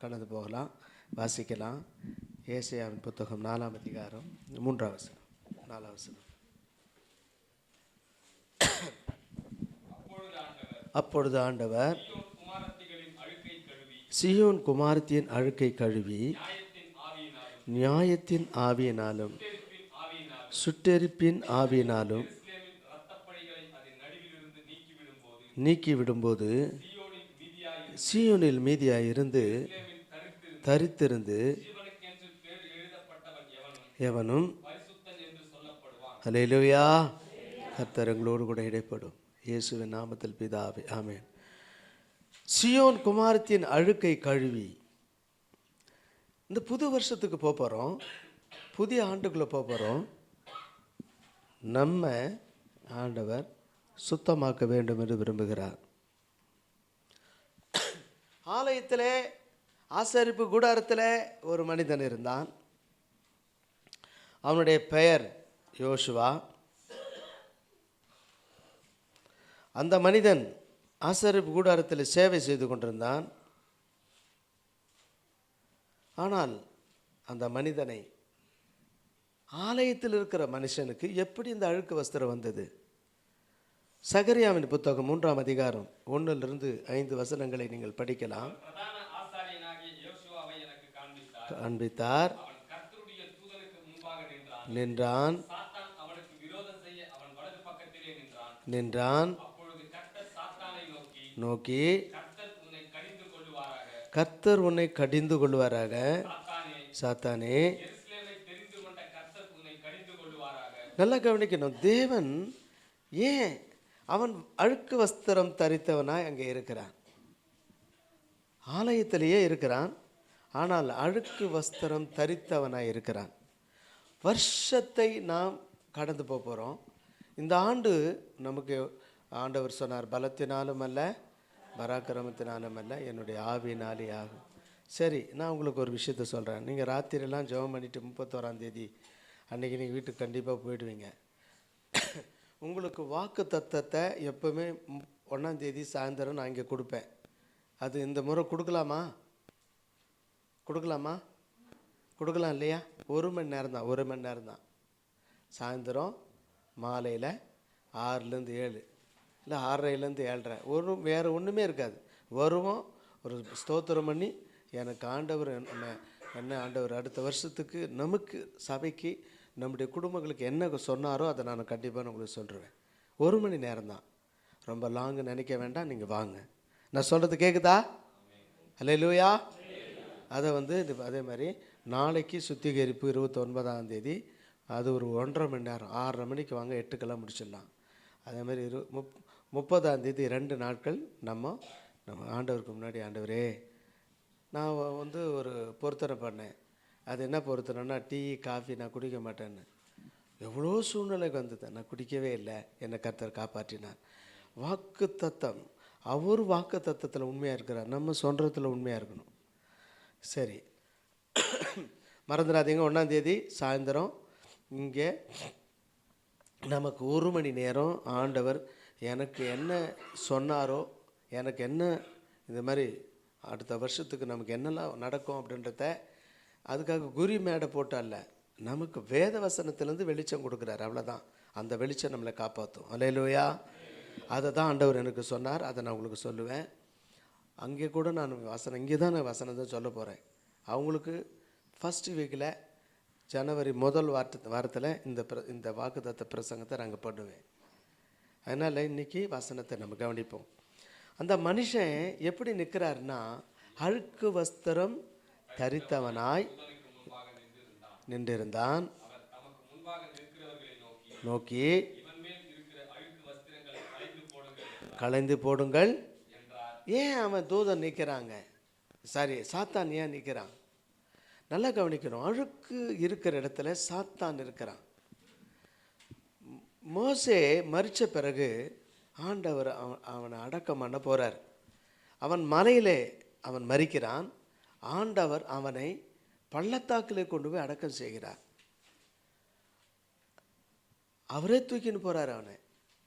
கடந்து போகலாம், வாசிக்கலாம். ஏசாயாவின் புத்தகம் 4ஆம் அதிகாரம் 3ஆம் வசனம். 4ஆம் வசனம். அப்பொழுது ஆண்டவர் சீயோன் குமாரத்தியின் அழுக்கை கழுவி நியாயத்தின் ஆவியினாலும் சுட்டெரிப்பின் ஆவியினாலும் நீக்கிவிடும்போது சீயோனில் மீதியாயிருந்து தரித்திருந்து எவனும் அல்லேலூயா, கர்த்தர் எங்களோடு கூட இடைப்படும். இயேசுவின் நாமத்தில் பிதாவே, ஆமென். சீயோன் குமாரத்தின் அழுக்கை கழுவி. இந்த புது வருஷத்துக்கு போகிறோம், புதிய ஆண்டுக்குள்ளே போகிறோம். நம்ம ஆண்டவர் சுத்தமாக்க வேண்டும் என்று விரும்புகிறார். ஆலயத்தில் ஆசரிப்பு கூடாரத்தில் ஒரு மனிதன் இருந்தான். அவனுடைய பெயர் யோசுவா. அந்த மனிதன் ஆசரிப்பு கூடாரத்தில் சேவை செய்து கொண்டிருந்தான். ஆனால் அந்த மனிதனை, ஆலயத்தில் இருக்கிற மனுஷனுக்கு எப்படி இந்த அழுக்கு வஸ்திரம் வந்தது? சகரியாவின் புத்தகம் 3ஆம் அதிகாரம் 1 - 5 வசனங்களை நீங்கள் படிக்கலாம். காண்பித்தார், நின்றான் நோக்கி, கர்த்தர் உன்னை கடிந்து கொள்வாராக. சாத்தானே, நல்லா கவனிக்கணும். தேவன் ஏன் அவன் அழுக்கு வஸ்திரம் தரித்தவனாய் அங்கே இருக்கிறான்? ஆலயத்திலேயே இருக்கிறான், ஆனால் அழுக்கு வஸ்திரம் தரித்தவனாய் இருக்கிறான். வருஷத்தை நாம் கடந்து போகிறோம். இந்த ஆண்டு நமக்கு ஆண்டவர் சொன்னார், பலத்தினாலும் அல்ல, பராக்கிரமத்தினாலும் அல்ல, என்னுடைய ஆவியினாலே ஆகும். சரி, நான் உங்களுக்கு ஒரு விஷயத்த சொல்கிறேன். நீங்கள் ராத்திரிலாம் ஜெபம் பண்ணிவிட்டு 31ஆம் தேதி அன்றைக்கி நீங்கள் வீட்டுக்கு கண்டிப்பாக போயிடுவீங்க. உங்களுக்கு வாக்கு தத்தத்தை எப்போவுமே 1ஆம் தேதி சாயந்தரம் நான் இங்கே கொடுப்பேன். அது இந்த முறை கொடுக்கலாமா? கொடுக்கலாம் இல்லையா? 1 மணி நேரம் தான், 1 மணி நேரம் தான். சாயந்தரம் மாலையில் 6 - 7 இல்லை 6:30 - 7:30. வேறு ஒன்றுமே இருக்காது. வருவோம், ஒரு ஸ்தோத்திரம் பண்ணி, எனக்கு ஆண்டவர் என்ன ஆண்டவர் அடுத்த வருஷத்துக்கு நமக்கு சபைக்கு நம்முடைய குடும்பங்களுக்கு என்ன சொன்னாரோ அதை நான் கண்டிப்பாக உங்களுக்கு சொல்லிடுவேன். 1 மணி நேரம் தான், ரொம்ப லாங்கு நினைக்க வேண்டாம். நீங்கள் வாங்க, நான் சொல்கிறது கேட்குதா? அல்லேலூயா. அதை அதே மாதிரி நாளைக்கு சுத்திகரிப்பு 29ஆம் தேதி, அது ஒரு 1.5 மணி நேரம். 6:30 மணிக்கு வாங்க, 8க்கெல்லாம் முடிச்சிடலாம். அதே மாதிரி 30ஆம் தேதி 2 நாட்கள் நம்ம ஆண்டவருக்கு முன்னாடி, ஆண்டவரே, நான் ஒரு பொருத்தனை பண்ணேன். அது என்ன பொருத்தனைன்னா, டீ காஃபி நான் குடிக்க மாட்டேன்னு. எவ்வளோ சூழ்நிலைக்கு வந்தது, நான் குடிக்கவே இல்லை. என்னை கர்த்தர் காப்பாற்றினார். வாக்கு தத்தம், அவர் வாக்கு தத்தத்தில் உண்மையாக இருக்கிறார், நம்ம சொல்கிறதுல உண்மையாக இருக்கணும். சரி, மறந்துடாதீங்க. 1ஆம் தேதி சாயந்தரம் இங்கே நமக்கு 1 மணி நேரம் ஆண்டவர் எனக்கு என்ன சொன்னாரோ, எனக்கு என்ன இந்த மாதிரி அடுத்த வருஷத்துக்கு நமக்கு என்னெல்லாம் நடக்கும் அப்படின்றத, அதுக்காக குறி மேடை போட்டால, நமக்கு வேத வசனத்திலேருந்து வெளிச்சம் கொடுக்குறாரு. அவ்வளோதான். அந்த வெளிச்சம் நம்மளை காப்பாற்றும். அல்லேலூயா. அதை தான் ஆண்டவர் எனக்கு சொன்னார். அதை நான் உங்களுக்கு சொல்லுவேன். அங்கே கூட நான் இங்கே தான் நான் வசனம் தான் சொல்ல போகிறேன். அவங்களுக்கு ஃபஸ்ட் வீக்கில் ஜனவரி 1 வாரத்தில் இந்த வாக்குத்தத்த பிரசங்கத்தை நாங்கள் பண்ணுவேன். அதனால் இன்றைக்கி வசனத்தை நம்ம கவனிப்போம். அந்த மனுஷன் எப்படி நிற்கிறாருன்னா, அழுக்கு வஸ்திரம் தரித்தவனாய் நின்றிருந்தான். நோக்கி, களைந்து போடுங்கள். ஏன் அவன் தூதன் நிற்கிறாங்க? சாத்தான் ஏன் நிற்கிறான்? நல்லா கவனிக்கணும். அழுக்கு இருக்கிற இடத்துல சாத்தான் இருக்கிறான். மோசே மரித்த பிறகு ஆண்டவர் அவனை அடக்கம் பண்ண போகிறார். அவன் மலையிலே அவன் மரிக்கிறான். ஆண்டவர் அவனை பள்ளத்தாக்கிலே கொண்டு போய் அடக்கம் செய்கிறார். அவரே தூக்கின்னு போகிறார் அவனை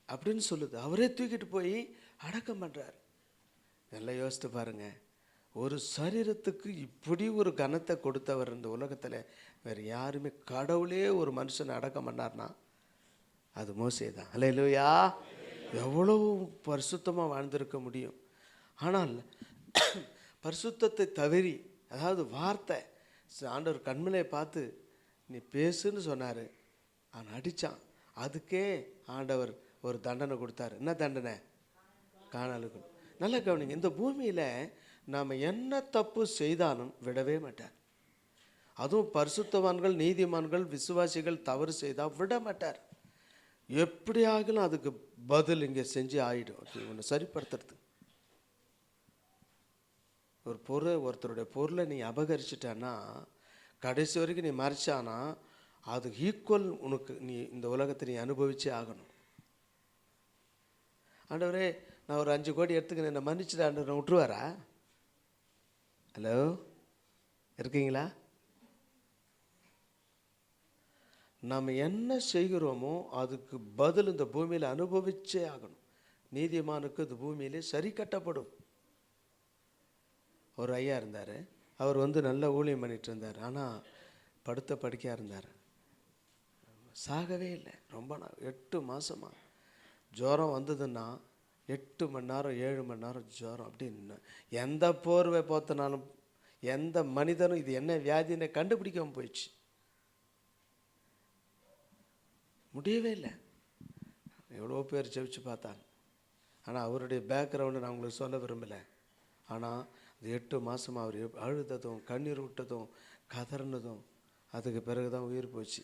அப்படின்னு சொல்லுது. அவரே தூக்கிட்டு போய் அடக்கம் பண்ணுறார். நல்லா யோசித்து பாருங்கள். ஒரு சரீரத்துக்கு இப்படி ஒரு கனத்தை கொடுத்தவர் இந்த உலகத்தில் வேறு யாருமே. கடவுளே ஒரு மனுஷனை அடக்கம் பண்ணார்னா அது மோசே தான். அல்லேலூயா. எவ்வளவு பரிசுத்தமாக வாழ்ந்திருக்க முடியும். ஆனால் பரிசுத்தத்தை தவறி, அதாவது வார்த்தை, ஆண்டவர் கண்மலையை பார்த்து நீ பேசுன்னு சொன்னார், அவன் அடித்தான். அதுக்கே ஆண்டவர் ஒரு தண்டனை கொடுத்தாரு. என்ன தண்டனை? காணலுக்கு. நல்ல கவனிங்க, இந்த பூமியில் நாம் என்ன தப்பு செய்தாலும் விடவே மாட்டார். அதுவும் பரிசுத்தவான்கள், நீதிமான்கள், விசுவாசிகள் தவறு செய்தால் விட மாட்டார். எப்படியாகலும் அதுக்கு பதில் இங்கே செஞ்சு ஆகிடும். ஒன்று சரிப்படுத்துறது. ஒரு பொருள், ஒருத்தருடைய பொருளை நீ அபகரிச்சிட்டான்னா, கடைசி வரைக்கும் நீ மறைச்சானா அது ஈக்குவல் உனக்கு நீ இந்த உலகத்தை நீ அனுபவிச்சே ஆகணும். ஆண்டவரே நான் ஒரு 5 கோடி எடுத்துக்கிறேன், என்னை மன்னிச்சுட்டு ஆண்டவர் விட்டுருவாரா? ஹலோ, இருக்கீங்களா? நம்ம என்ன செய்கிறோமோ அதுக்கு பதில் இந்த பூமியில் அனுபவிச்சே ஆகணும். நீதிமானுக்கு இந்த பூமியிலே சரி கட்டப்படும். ஒரு ஐயா இருந்தார். அவர் நல்ல ஊழியம் பண்ணிட்டு இருந்தார். ஆனால் படுத்த படுக்கையாக இருந்தார். சாகவே இல்லை. ரொம்ப 8 மாதமாக ஜுரம் வந்ததுன்னா 8 மணி நேரம் 7 மணி நேரம் ஜுரம். அப்படின்னு எந்த போர்வை போத்தினாலும் எந்த மனிதனும் இது என்ன வியாதின்னு கண்டுபிடிக்காமல் போயிடுச்சு. முடியவே இல்லை. எவ்வளோ பேர் ஜெபிச்சு பார்த்தாங்க. ஆனால் அவருடைய பேக்ரவுண்டு நான் உங்களுக்கு சொல்ல விரும்பலை. ஆனால் அது 8 மாதமாக அவர் அழுததும் கண்ணீர் விட்டதும் கதறினதும் அதுக்கு பிறகு தான் உயிர் போச்சு.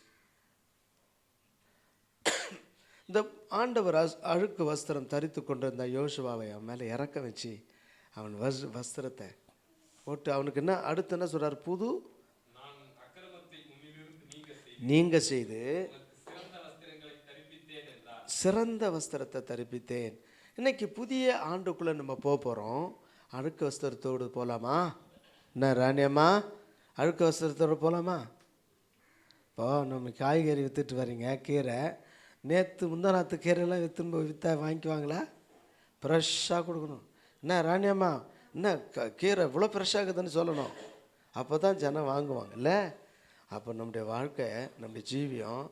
இந்த ஆண்டவர் அழுக்கு வஸ்திரம் தரித்து கொண்டிருந்த யோசுவாவை அவன் மேலே இறக்க வச்சு அவன் வஸ்திரத்தை போட்டு அவனுக்கு என்ன அடுத்து என்ன சொல்கிறார்? புது நீங்க செய்து சிறந்த வஸ்திரத்தை தரிப்பித்தேன். இன்னைக்கு புதிய ஆண்டுக்குள்ளே நம்ம போகிறோம். அழுக்கு வஸ்திரத்தோடு போகலாமா? என்ன ராணியம்மா, அழுக்கு வஸ்திரத்தோடு போகலாமா? இப்போ நம்ம காய்கறி விற்றுட்டு வரீங்க, கீரை, நேற்று முந்தாநாத்து கீரைலாம் விற்றா வாங்கிக்குவாங்களா? ஃப்ரெஷ்ஷாக கொடுக்கணும். என்ன ராணியம்மா, என்ன கீரை இவ்வளோ ஃப்ரெஷ்ஷாகுதுன்னு சொல்லணும். அப்போ தான் ஜனம் வாங்குவாங்கல்ல. அப்போ நம்முடைய வாழ்க்கை, நம்முடைய ஜீவியம்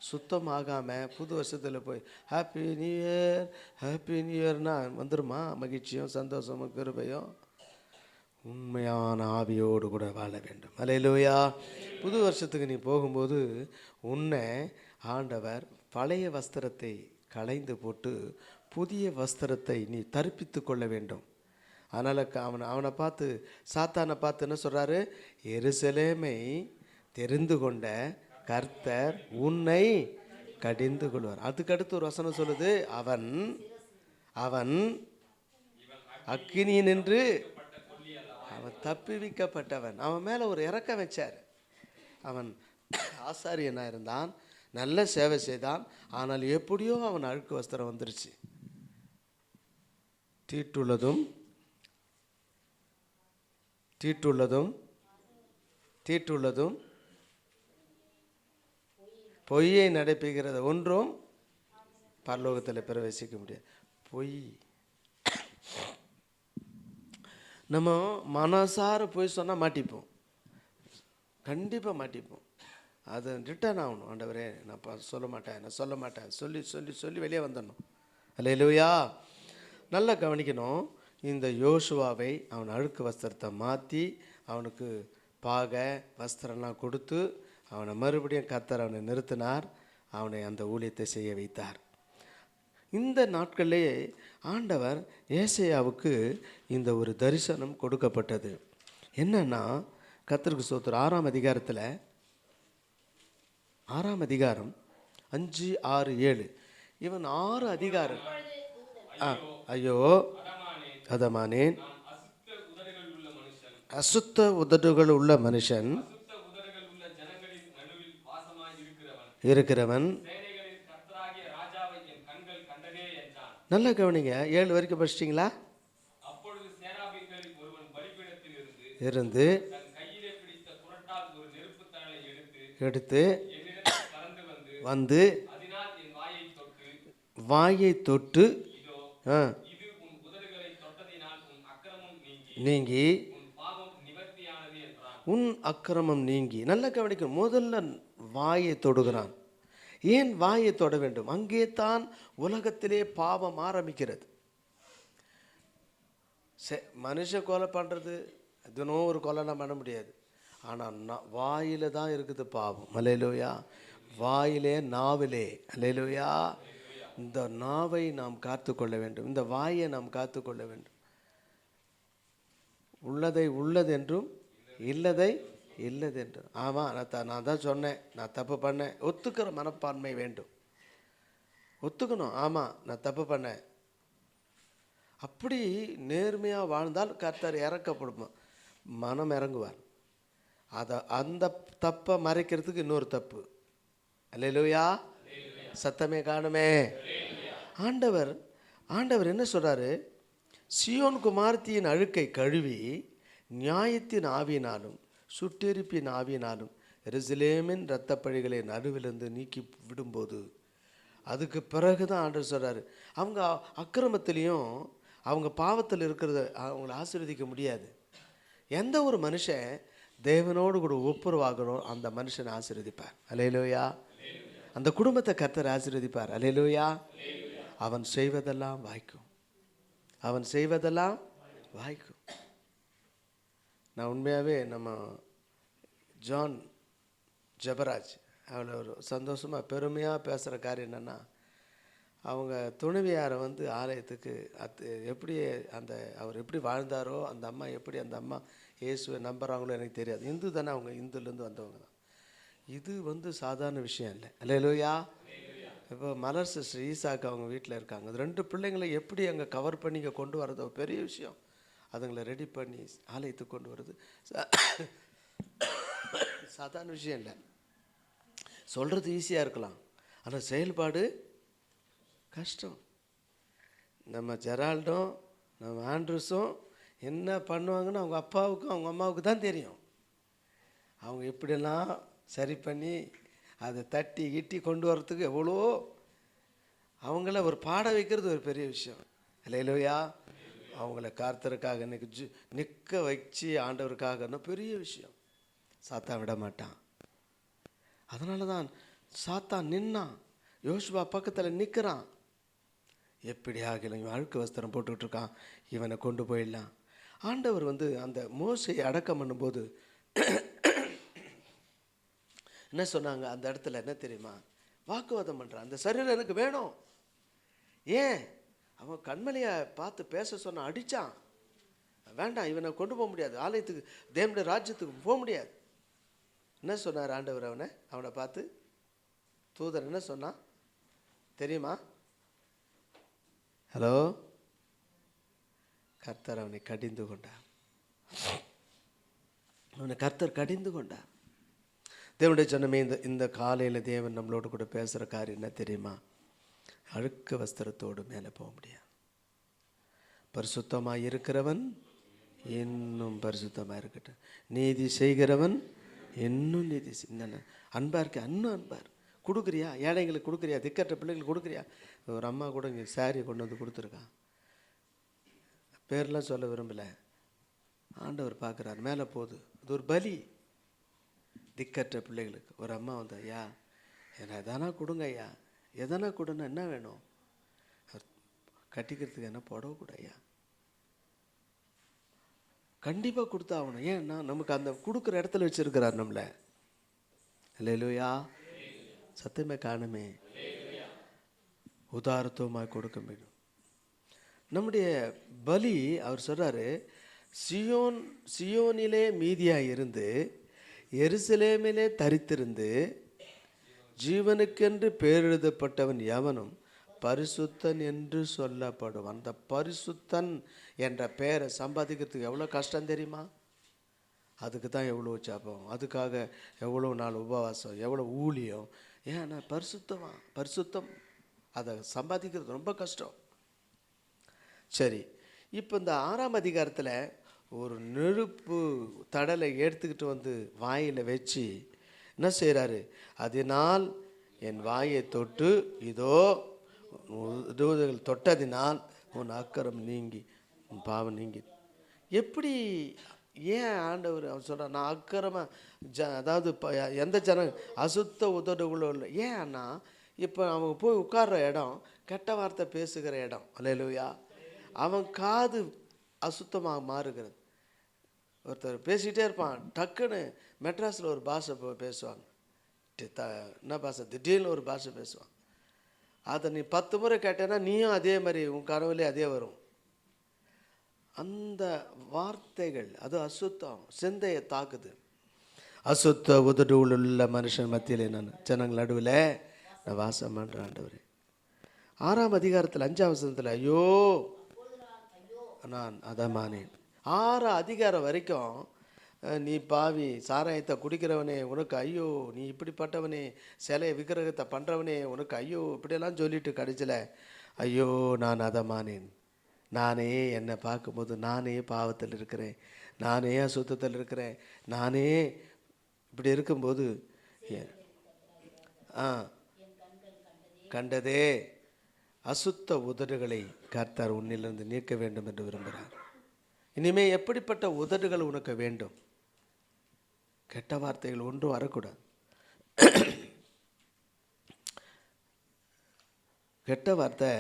சுத்தமாகாமல் புது வருஷத்தில் போய் happy new year happy new இயர்னா வந்துடுமா மகிழ்ச்சியும் சந்தோஷமும் கிருபையும்? உண்மையான ஆவியோடு கூட வாழ வேண்டும். அல்லேலூயா. புது வருஷத்துக்கு நீ போகும்போது உன்னை ஆண்டவர் பழைய வஸ்திரத்தை களைந்து போட்டு புதிய வஸ்திரத்தை நீ தரிப்பித்து கொள்ள வேண்டும். அதனால் அவனை பார்த்து, சாத்தானை பார்த்து என்ன சொல்கிறாரு? எருசலேமை தெரிந்து கொண்ட கர்த்தர் உன்னை கடிந்து கொள்வார். அதுக்கடுத்து ஒரு வசனம் சொல்லுது, அவன் அவன் அக்கினி நின்று அவன் தப்புவிக்கப்பட்டவன். அவன் மேலே ஒரு இறக்கம் வச்சார். அவன் ஆசாரியனாக இருந்தான், நல்ல சேவை செய்தான். ஆனால் எப்படியோ அவன் அழுக்கு வஸ்திரம் வந்துருச்சு. தீட்டுள்ளதும் தீட்டுள்ளதும் தீட்டுள்ளதும் பொய்யை நடைபெறுகிறது ஒன்றும் பரலோகத்தில் பிரவேசிக்க முடியாது. பொய் நம்ம மனசார போய் சொன்னால் மாட்டிப்போம், கண்டிப்பாக மாட்டிப்போம். அது ரிட்டர்ன் ஆகணும். ஆண்டவரே நான் சொல்ல மாட்டேன் சொல்லி சொல்லி சொல்லி வெளியே வந்துடணும். அல்லேலூயா. நல்லா கவனிக்கணும். இந்த யோசுவாவை அவன் அழுக்கு வஸ்திரத்தை மாற்றி அவனுக்கு பாகை வஸ்திரம்லாம் கொடுத்து அவனை மறுபடியும் கர்த்தர் அவனை நிறுத்தினார். அவனை அந்த ஊழியத்தை செய்ய வைத்தார். இந்த நாட்களிலே ஆண்டவர் ஏசாயாவுக்கு இந்த ஒரு தரிசனம் கொடுக்கப்பட்டது. என்னன்னா, கர்த்தருக்கு ஸ்தோத்திரம், 6ஆம் அதிகாரத்தில் 6ஆம் அதிகாரம் 5, 6, 7 இவன் 6 அதிகாரம். ஐயோ அதமானேன், அசுத்த உதடுகள் உள்ள மனுஷன் இருக்கிறவன். நல்லா கவனிங்க, 7 வரைக்கும் படிச்சிட்டிங்களா? இருந்து எடுத்து வந்து வாயை தொட்டு நீங்கி உன் அக்கிரமம் நீங்கி. நல்லா கவனிக்கணும், முதல்ல வாயை தொடுகிறான். ஏன் வாயை தொட வேண்டும்? அங்கே தான் உலகத்திலே பாவம் ஆரம்பிக்கிறது. மனுஷ கொலை பண்ணுறது தினம் ஒரு கொலை பண்ண முடியாது. ஆனால் வாயில தான் இருக்குது பாவம். அல்லேலூயா. வாயிலே, நாவிலே. அல்லேலூயா. இந்த நாவை நாம் காத்துக்கொள்ள வேண்டும், இந்த வாயை நாம் காத்துக்கொள்ள வேண்டும். உள்ளதை உள்ளதென்றும் இல்லதை இல்லதென்றும். ஆமாம், நான் தான் சொன்னேன், நான் தப்பு பண்ணேன், ஒத்துக்கிற மனப்பான்மை வேண்டும். ஒத்துக்கணும், ஆமாம் நான் தப்பு பண்ணேன். அப்படி நேர்மையாக வாழ்ந்தால் கர்த்தர் இறக்கப்படும், மனம் இறங்குவார். அந்த தப்பை மறைக்கிறதுக்கு இன்னொரு தப்பு. அல்லேலூயா. சத்தமே காணுமே. ஆண்டவர் என்ன சொல்றாரு? சியோன் குமாரத்தியின் அழுக்கை கழுவி நியாயத்தின் ஆவியினாலும் சுட்டெரிப்பின் ஆவியினாலும் எருசலேமின் இரத்த பழிகளை நடுவிலிருந்து நீக்கி விடும்போது, அதுக்கு பிறகு தான் ஆண்டவர் சொல்றாரு, அவங்க அக்கிரமத்திலையும் அவங்க பாவத்தில் இருக்கிறத அவங்கள ஆசீர்வதிக்க முடியாது. எந்த ஒரு மனுஷன் தேவனோடு கூட ஒப்புரவாகணும், அந்த மனுஷனை ஆசீர்வதிப்பார். அல்லேலூயா. அந்த குடும்பத்தை கர்த்தர் ஆசீர்வதிப்பார். அல்லேலூயா. அவன் செய்வதெல்லாம் வாய்க்கும், அவன் செய்வதெல்லாம் வாய்க்கும். நான் உண்மையாகவே நம்ம ஜான் ஜெபராஜ் அவ்வளோ ஒரு சந்தோஷமாக பெருமையாக பேசுகிற காரியம் என்னென்னா, அவங்க துணைவியாரை ஆலயத்துக்கு எப்படி அவர் எப்படி வாழ்ந்தாரோ, அந்த அம்மா இயேசுவை நம்புகிறாங்களோ எனக்கு தெரியாது. இந்து தானே, அவங்க இந்துலேருந்து வந்தவங்க தான். இது சாதாரண விஷயம் இல்லை. அல்லேலூயா. இப்போ மலர் சிஸ்டர் ஈசாக்கு அவங்க வீட்டில் இருக்காங்க. அது 2 பிள்ளைங்களை எப்படி அங்கே கவர் பண்ணி இங்கே கொண்டு வரது ஒரு பெரிய விஷயம். அதுங்களை ரெடி பண்ணி ஆலயத்துக்கு கொண்டு வர்றது சாதாரண விஷயம் இல்லை. சொல்கிறது ஈஸியாக இருக்கலாம், ஆனால் செயல்பாடு கஷ்டம். நம்ம ஜெரால்டும் நம்ம ஆண்ட்ரூஸும் என்ன பண்ணுவாங்கன்னு அவங்க அப்பாவுக்கும் அவங்க அம்மாவுக்கு தான் தெரியும். அவங்க எப்படியெல்லாம் சரி பண்ணி அதை தட்டி கிட்டி கொண்டு வரத்துக்கு எவ்வளோ அவங்கள ஒரு பாட வைக்கிறது ஒரு பெரிய விஷயம். அல்லேலூயா. அவங்கள கர்த்தருக்காக நிற்க வச்சு ஆண்டவருக்காகன்னு பெரிய விஷயம். சாத்தான் விட மாட்டான். அதனால தான் சாத்தான் நின்னான், யோசுவா பக்கத்தில் நிற்கிறான். எப்படி ஆகலாம், இவன் அழுக்கு வஸ்திரம் போட்டுக்கிட்டு இருக்கான், இவனை கொண்டு போயிடலாம். ஆண்டவர் அந்த மோசையை அடக்கம் பண்ணும்போது என்ன சொன்னாங்க? அந்த இடத்துல என்ன தெரியுமா? வாக்குவாதம் பண்ணுறான், அந்த சரீரம் எனக்கு வேணும். ஏன்? அவன் கண்மலையை பார்த்து பேச சொன்ன, அடித்தான். வேண்டாம், இவனை கொண்டு போக முடியாது, ஆலயத்துக்கு தேவனுடைய ராஜ்யத்துக்கு போக முடியாது. என்ன சொன்னார் ஆண்டவர்? அவனை பார்த்து தூதர் என்ன சொன்னான் தெரியுமா? ஹலோ. கர்த்தர் அவனை கடிந்து கொண்டார். அவனை கர்த்தர் கடிந்து கொண்டார். தேவனுடைய ஜனமே, இந்த காலையில் தேவன் நம்மளோட கூட பேசுகிற காரியம் என்ன தெரியுமா? அழுக்கு வஸ்திரத்தோடு மேலே போக முடியாது. பரிசுத்தமாக இருக்கிறவன் இன்னும் பரிசுத்தமாக இருக்கட்டும், நீதி செய்கிறவன் இன்னும் நீதி அன்பாக இருக்க இன்னும் அன்பார். கொடுக்குறியா? ஏழைங்களுக்கு கொடுக்குறியா? திக்கற்ற பிள்ளைங்களுக்கு கொடுக்குறியா? ஒரு அம்மா கூட இங்கே சாரியை கொண்டு வந்து கொடுத்துருக்கான். பேர்லாம் சொல்ல விரும்பலை. ஆண்டவர் பார்க்குறாரு, மேலே போகுது. அது ஒரு பலி. திக்கற்ற பிள்ளைகளுக்கு ஒரு அம்மா ஐயா என்ன எதனா கொடுங்க ஐயா, எதனா கொடுன்னா என்ன வேணும்? கட்டிக்கிறதுக்கு என்ன புடவை கூட ஐயா, கண்டிப்பாக கொடுத்தா ஆகணும். ஏன்னா நமக்கு அந்த கொடுக்குற இடத்துல வச்சிருக்கிறார் நம்மளை. அல்லேலூயா. சத்தியமே காணுமே. உதாரத்துவமாக கொடுக்க வேண்டும். நம்முடைய பலி, அவர் சொல்றாரு, சியோனிலே மீதியாக இருந்து எருசலேமிலே தரித்திருந்து ஜீவனுக்கென்று பேரெழுதப்பட்டவன் எவனும் பரிசுத்தன் என்று சொல்லப்படுவான். அந்த பரிசுத்தன் என்ற பெயரை சம்பாதிக்கிறதுக்கு எவ்வளோ கஷ்டம் தெரியுமா? அதுக்கு தான் எவ்வளோ ஜபம், அதுக்காக எவ்வளோ நாள் உபவாசம், எவ்வளோ ஊழியம். ஏன்னா பரிசுத்தம் அதை சம்பாதிக்கிறது ரொம்ப கஷ்டம். சரி, இப்போ இந்த 6ஆம் அதிகாரத்தில் ஒரு நெருப்பு தடலை எடுத்துக்கிட்டு வாயில் வச்சு என்ன செய்கிறாரு? அதனால் என் வாயை தொட்டு இதோ தொட்டதினால் உன் அக்கறம் நீங்கி உன் பாவம் நீங்கி. எப்படி ஏன் ஆண்டவர் அவர் சொல்கிறார், நான் அக்கிரம அதாவது எந்த அசுத்த உதடுகளோ இல்லை. ஏன்னா இப்போ அவங்க போய் உட்கார்ற இடம் கெட்ட வார்த்தை பேசுகிற இடம். அல்லேலூயா. அவன் காது அசுத்தமாக மாறுகிறது. ஒருத்தர் பேசிகிட்டே இருப்பான், டக்குன்னு மெட்ராஸில் ஒரு பாஷை பேசுவாங்க, என்ன பாஷை, திடீர்னு ஒரு பாஷை பேசுவான். அதை நீ 10 முறை கேட்டேன்னா நீயும் அதே மாதிரி உன் கனவுலே அதே வரும். அந்த வார்த்தைகள் அது அசுத்தம், சிந்தையை தாக்குது. அசுத்த உதடு உள்ள மனுஷன் மத்தியில் நான் ஜனங்கள் நடுவில் நான் வாசம் பண்ணுறேன் ஆண்டவரே. 6ஆம் அதிகாரத்தில் 5ஆம் வசனத்தில் ஐயோ நான் அதமானேன். 6 அதிகாரம் வரைக்கும் நீ பாவி, சாராயத்தை குடிக்கிறவனே உனக்கு ஐயோ, நீ இப்படிப்பட்டவனே, சிலை விக்கிரகத்தை பண்ணுறவனே உனக்கு ஐயோ, இப்படியெல்லாம் சொல்லிட்டு கடைசியில் ஐயோ நான் அதமானேன். நானே என்னை பார்க்கும்போது நானே பாவத்தில் இருக்கிறேன், நானே அசுத்தத்தில் இருக்கிறேன், நானே இப்படி இருக்கும்போது கண்டதே அசுத்த உதடுகளை கர்த்தர் உன்னிலிருந்து நீக்க வேண்டும் என்று விரும்புகிறார். இனிமே எப்படிப்பட்ட உதடுகள் உனக்கு வேண்டும்? கெட்ட வார்த்தைகள் ஒன்றும் வரக்கூடாது. கெட்ட வார்த்தை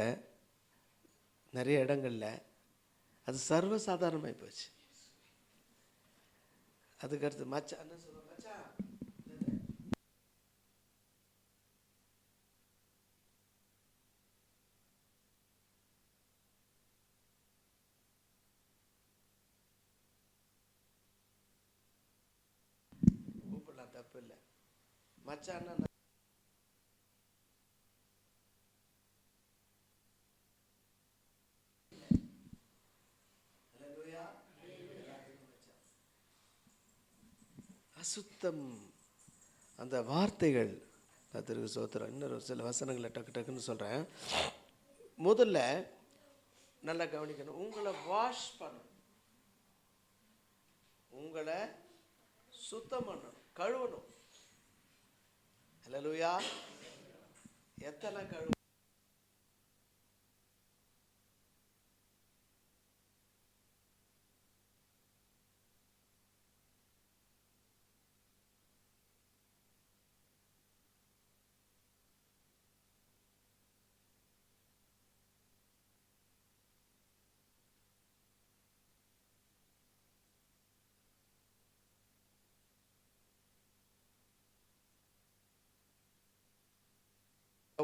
நிறைய இடங்களில் அது சர்வசாதாரணமாகி போச்சு. அதுக்கடுத்து மச்சான் என்ன சொல்லுவாங்க, மச்சான் கூப்பிடலாம், தப்பு இல்லை. மச்சான்னா அசுத்தம். அந்த வார்த்தைகள் கர்த்தருக்கு ஸ்தோத்திரம். இன்னொரு சில வசனங்களை டக்கு டக்குன்னு சொல்கிறேன். முதல்ல நல்லா கவனிக்கணும். உங்களை வாஷ் பண்ணணும், உங்களை சுத்தம் பண்ணணும், கழுவணும். அல்லேலூயா. எத்தனை கழுவு?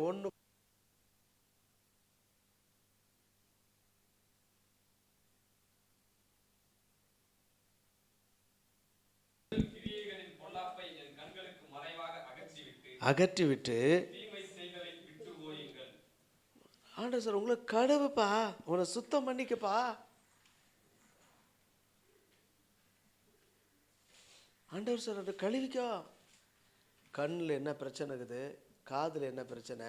ஒன்று அகற்றிவிட்டு ஆண்டவர் சார் உங்களை கழுவுப்பா, உங்களை சுத்தம் பண்ணிக்கப்பா. ஆண்டவர் சார் அதை கழுவிக்கோ. கண்ணில் என்ன பிரச்சனை இருக்குது, காதில் என்ன பிரச்சனை,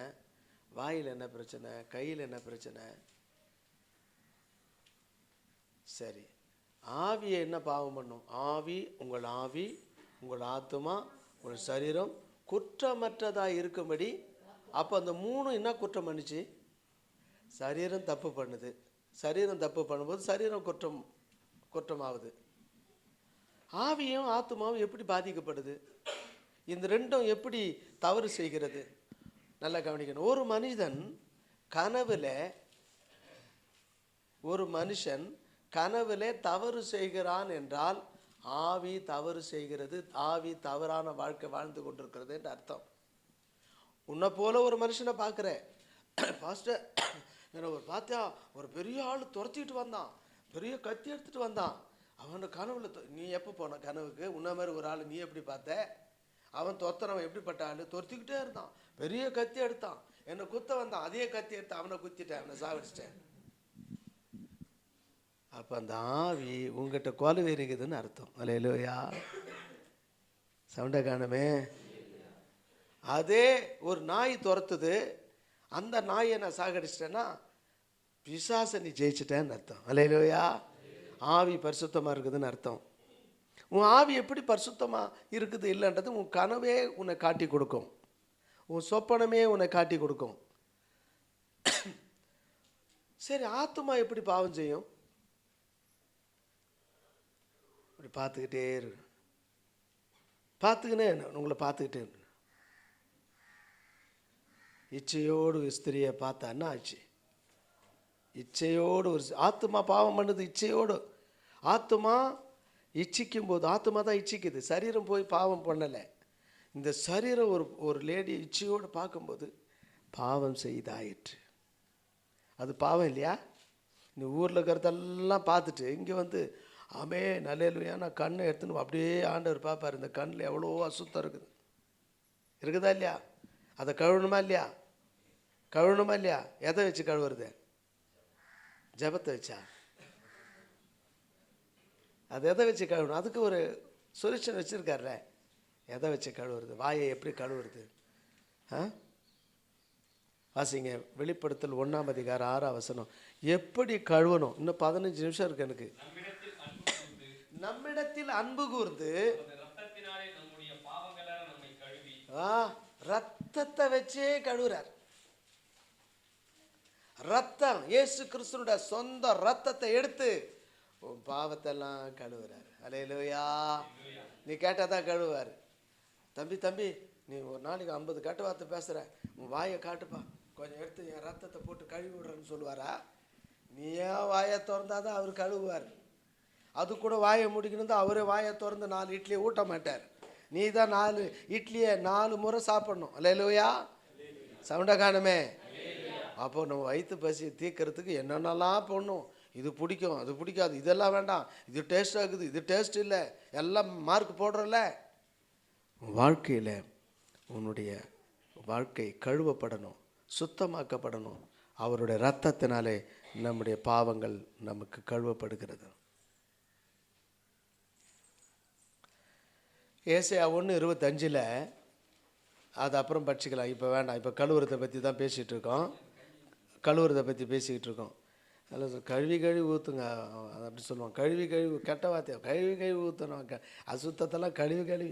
வாயில் என்ன பிரச்சனை, கையில் என்ன பிரச்சனை, சரி ஆவியை என்ன பாவம் பண்ணும்? ஆவி, உங்கள் ஆத்துமா, உங்கள் சரீரம் குற்றமற்றதாக இருக்கும்படி. அப்போ அந்த 3 என்ன குற்றம் பண்ணுச்சு? சரீரம் தப்பு பண்ணுது. சரீரம் தப்பு பண்ணும்போது சரீரம் குற்றமாகுது. ஆவியும் ஆத்துமாவும் எப்படி பாதிக்கப்படுது? இந்த ரெண்டும் எப்படி தவறு செய்கிறது? நல்லா கவனிக்கணும். ஒரு மனுஷன் கனவுல தவறு செய்கிறான் என்றால் ஆவி தவறு செய்கிறது, ஆவி தவறான வாழ்க்கை வாழ்ந்து கொண்டிருக்கிறது என்று அர்த்தம். உன்னை போல ஒரு மனுஷனை பார்க்குற பாஸ்டர், என்ன ஒரு பார்த்தியா, ஒரு பெரிய ஆள் துரத்திட்டு வந்தான், பெரிய கத்தி எடுத்துட்டு வந்தான். அவனோட கனவுல நீ எப்போ போன கனவுக்கு? உன்ன மாதிரி ஒரு ஆள் நீ எப்படி பார்த்த? அவன் துரத்துறவன் எப்படிப்பட்ட ஆள்? துரத்திக்கிட்டே இருந்தான், பெரிய கத்தி எடுத்தான், என்னை குத்த வந்தான், அதே கத்தி எடுத்து அவனை குத்திட்டேன், அவனை சாவடிச்சிட்டேன். அப்போ அந்த ஆவி உங்ககிட்ட கொலவெறிக்குதுன்னு அர்த்தம். அல்லேலூயா. சவுண்டை காணுமே. அதே ஒரு நாய் துரத்துது, அந்த நாயை நான் சாகடிச்சிட்டேன்னா பிசாசை நீ ஜெயிச்சிட்டேன்னு அர்த்தம். அல்லேலூயா. ஆவி பரிசுத்தமாக இருக்குதுன்னு அர்த்தம். உன் ஆவி எப்படி பரிசுத்தமாக இருக்குது இல்லைன்றது உன் கனவே உன்னை காட்டி கொடுக்கும், உன் சொப்பனமே உன்னை காட்டி கொடுக்கும். சரி, ஆத்துமா எப்படி பாவம் செய்யும்? பார்த்துக்கிட்டே இருக்கு, பார்த்துக்கினே உங்களை பார்த்துக்கிட்டே இருக்கு. இச்சையோடு ஒரு ஸ்திரியை பார்த்தா என்ன ஆச்சு? இச்சையோடு ஒரு ஆத்துமா பாவம் பண்ணுது. இச்சையோடு ஆத்துமா இச்சிக்கும் போது, ஆத்துமா தான் இச்சிக்குது, சரீரம் போய் பாவம் பண்ணலை. இந்த சரீரம் ஒரு லேடி இச்சையோடு பார்க்கும்போது பாவம் செய்தாயிற்று. அது பாவம் இல்லையா? இந்த ஊரில் இருக்கிறதெல்லாம் பார்த்துட்டு இங்கே வந்து ஆமே நல்லேலுயா நான் கண்ணை எடுத்துன்னு அப்படியே ஆண்டவர் பார்ப்பார். இந்த கண்ணில் எவ்வளோ அசுத்தம் இருக்குதா இல்லையா? அதை கழுவணுமா இல்லையா? கழுவணுமா இல்லையா? எதை வச்சு கழுவுறது? ஜபத்தை வச்சா? அது எதை வச்சு கழுவணும்? அதுக்கு ஒரு சொல்யூஷன் வச்சுருக்கார்ல. எதை வச்சு கழுவுறது? வாயை எப்படி கழுவுறது? வாசிங்க வெளிப்படுத்தல் 1:6 எப்படி கழுவணும்? இன்னும் 15 நிமிஷம் இருக்கு எனக்கு. நம்மிடத்தில் அன்பு கூர்ந்து ரத்தத்தை வச்சே கழுவுறார். ரத்தம், இயேசு கிறிஸ்துவோட சொந்த ரத்தத்தை எடுத்து உன் பாவத்தெல்லாம் கழுவுறாரு. அல்லேலூயா. நீ கேட்டாதான் கழுவுவார். தம்பி நீ ஒரு நாளைக்கு 50 கெட்ட வார்த்தை பேசுற, உன் வாயை காட்டுப்பா, கொஞ்சம் எடுத்து என் ரத்தத்தை போட்டு கழுவி விடுறேன்னு சொல்லுவாரா? நீ ஏன் வாயை திறந்தாதான் அவர் கழுவுவார். அது கூட வாயை முடிக்கணும் தான் அவரே வாயை திறந்து 4 இட்லியை ஊட்ட மாட்டார். நீ தான் 4 இட்லியை 4 முறை சாப்பிடணும். அல்லேலூயா. சவுண்டை காணுமே. அப்போ நம்ம வயிற்று பசி தீர்க்கறதுக்கு என்னென்னலாம் போடணும். இது பிடிக்கும், அது பிடிக்காது, இதெல்லாம் வேண்டாம், இது டேஸ்ட் ஆகுது, இது டேஸ்ட் இல்லை, எல்லாம் மார்க் போடுறல. வாழ்க்கையில் உன்னுடைய வாழ்க்கை கழுவப்படணும், சுத்தமாக்கப்படணும். அவருடைய இரத்தத்தினாலே நம்முடைய பாவங்கள் நமக்கு கழுவப்படுகிறது. ஏசாயா 1:25 அது அப்புறம் படிச்சுக்கலாம், இப்போ வேண்டாம். இப்போ கழுவுறதை பற்றி தான் பேசிகிட்டு இருக்கோம். கழுவுறதை பற்றி பேசிக்கிட்டு இருக்கோம். அதில் கழுவி ஊற்றுங்க அப்படி சொல்லுவாங்க. கழுவி கெட்ட வார்த்தையா, கழுவி ஊற்றணும். அசுத்தத்தெல்லாம் கழுவி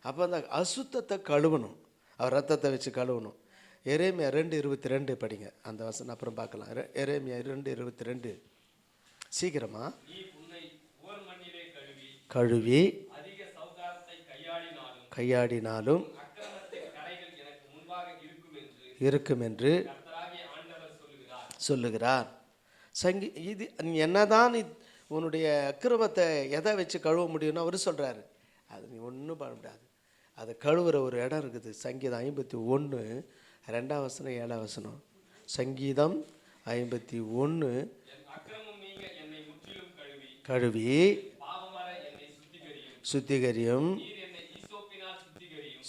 அப்போ அந்த அசுத்தத்தை கழுவணும், அவர் ரத்தத்தை வச்சு கழுவணும். எரேமியா 2:22 படிங்க, அந்த வசனம் அப்புறம் பார்க்கலாம். எரேமியா 2:22 சீக்கிரமா. கழுவி கையாடினாலும் இருக்கும் என்று சொல்லுகிறார். இது என்னதான் உன்னுடைய அக்கிரமத்தை எதை வச்சு கழுவ முடியும்னு அவர் சொல்கிறாரு. அது நீ ஒன்றும் பண்ண முடியாது. அதை கழுவுற ஒரு இடம் இருக்குது. சங்கீதம் 51:2 7. சங்கீதம் 51 கழுவி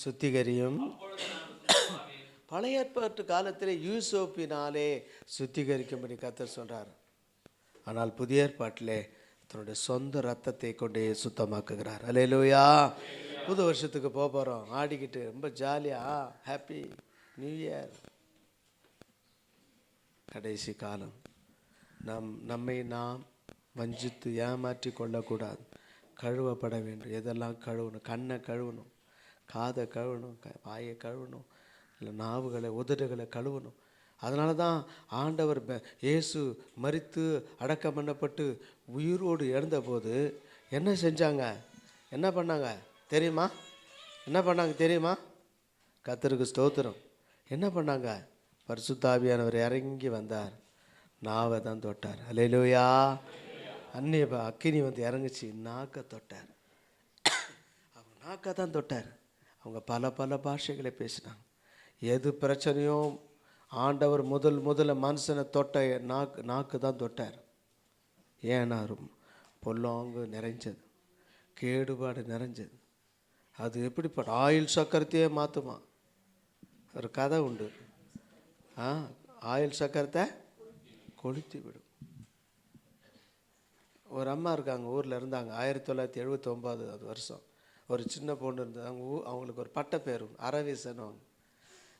சுத்திகரியும். பழைய ஏற்பாட்டு காலத்தில் யூசோப்பினாலே சுத்திகரிக்கும்படி கர்த்தர் சொல்கிறார். ஆனால் புதிய ஏற்பாட்டிலே தன்னுடைய சொந்த ரத்தத்தை கொண்டே சுத்தமாக்குகிறார். அல்லேலூயா. புது வருஷத்துக்கு போகிறோம், ஆடிக்கிட்டு ரொம்ப ஜாலியாக ஹாப்பி நியூ இயர். கடைசி காலம். நம்மை நாம் வஞ்சித்து ஏமாற்றி கொள்ளக்கூடாது. கழுவப்பட வேண்டும். எதெல்லாம் கழுவணும்? கண்ணை கழுவணும், காதை கழுவணும், வாயை கழுவணும், இல்லை நாவுகளை உதடுகளை கழுவணும். அதனால தான் ஆண்டவர் இயேசு மரித்து அடக்கம் பண்ணப்பட்டு உயிரோடு எழுந்தபோது என்ன செஞ்சாங்க, என்ன பண்ணாங்க தெரியுமா? கர்த்தருக்கு ஸ்தோத்திரம். என்ன பண்ணாங்க? பரிசுத்த ஆவியானவர் இறங்கி வந்தார், நாவை தான் தொட்டார். அல்லேலூயா. அந்நிய அக்கினி வந்து இறங்குச்சு, நாக்கை தொட்டார். அவங்க நாக்கை தான் தொட்டார். அவங்க பல பாஷைகளை பேசினாங்க. எது பிரச்சனையோ ஆண்டவர் முதல்ல மனுஷனை தொட்ட நாக்கு தான் தொட்டார். ஏன்னா பொல்லாங்கு நிறைஞ்சது, கேடுபாடு நிறைஞ்சது. அது எப்படிப்பட்ட ஆயில் சக்கரத்தையே மாற்றுமா? ஒரு கதை உண்டு. ஆயில் சக்கரத்தை கொளுத்தி விடும். ஒரு அம்மா இருக்காங்க, ஊரில் இருந்தாங்க. 1979 ஒரு சின்ன பொண்ணு இருந்தது. அவங்களுக்கு ஒரு பட்ட பேர் அரவீசன்னு.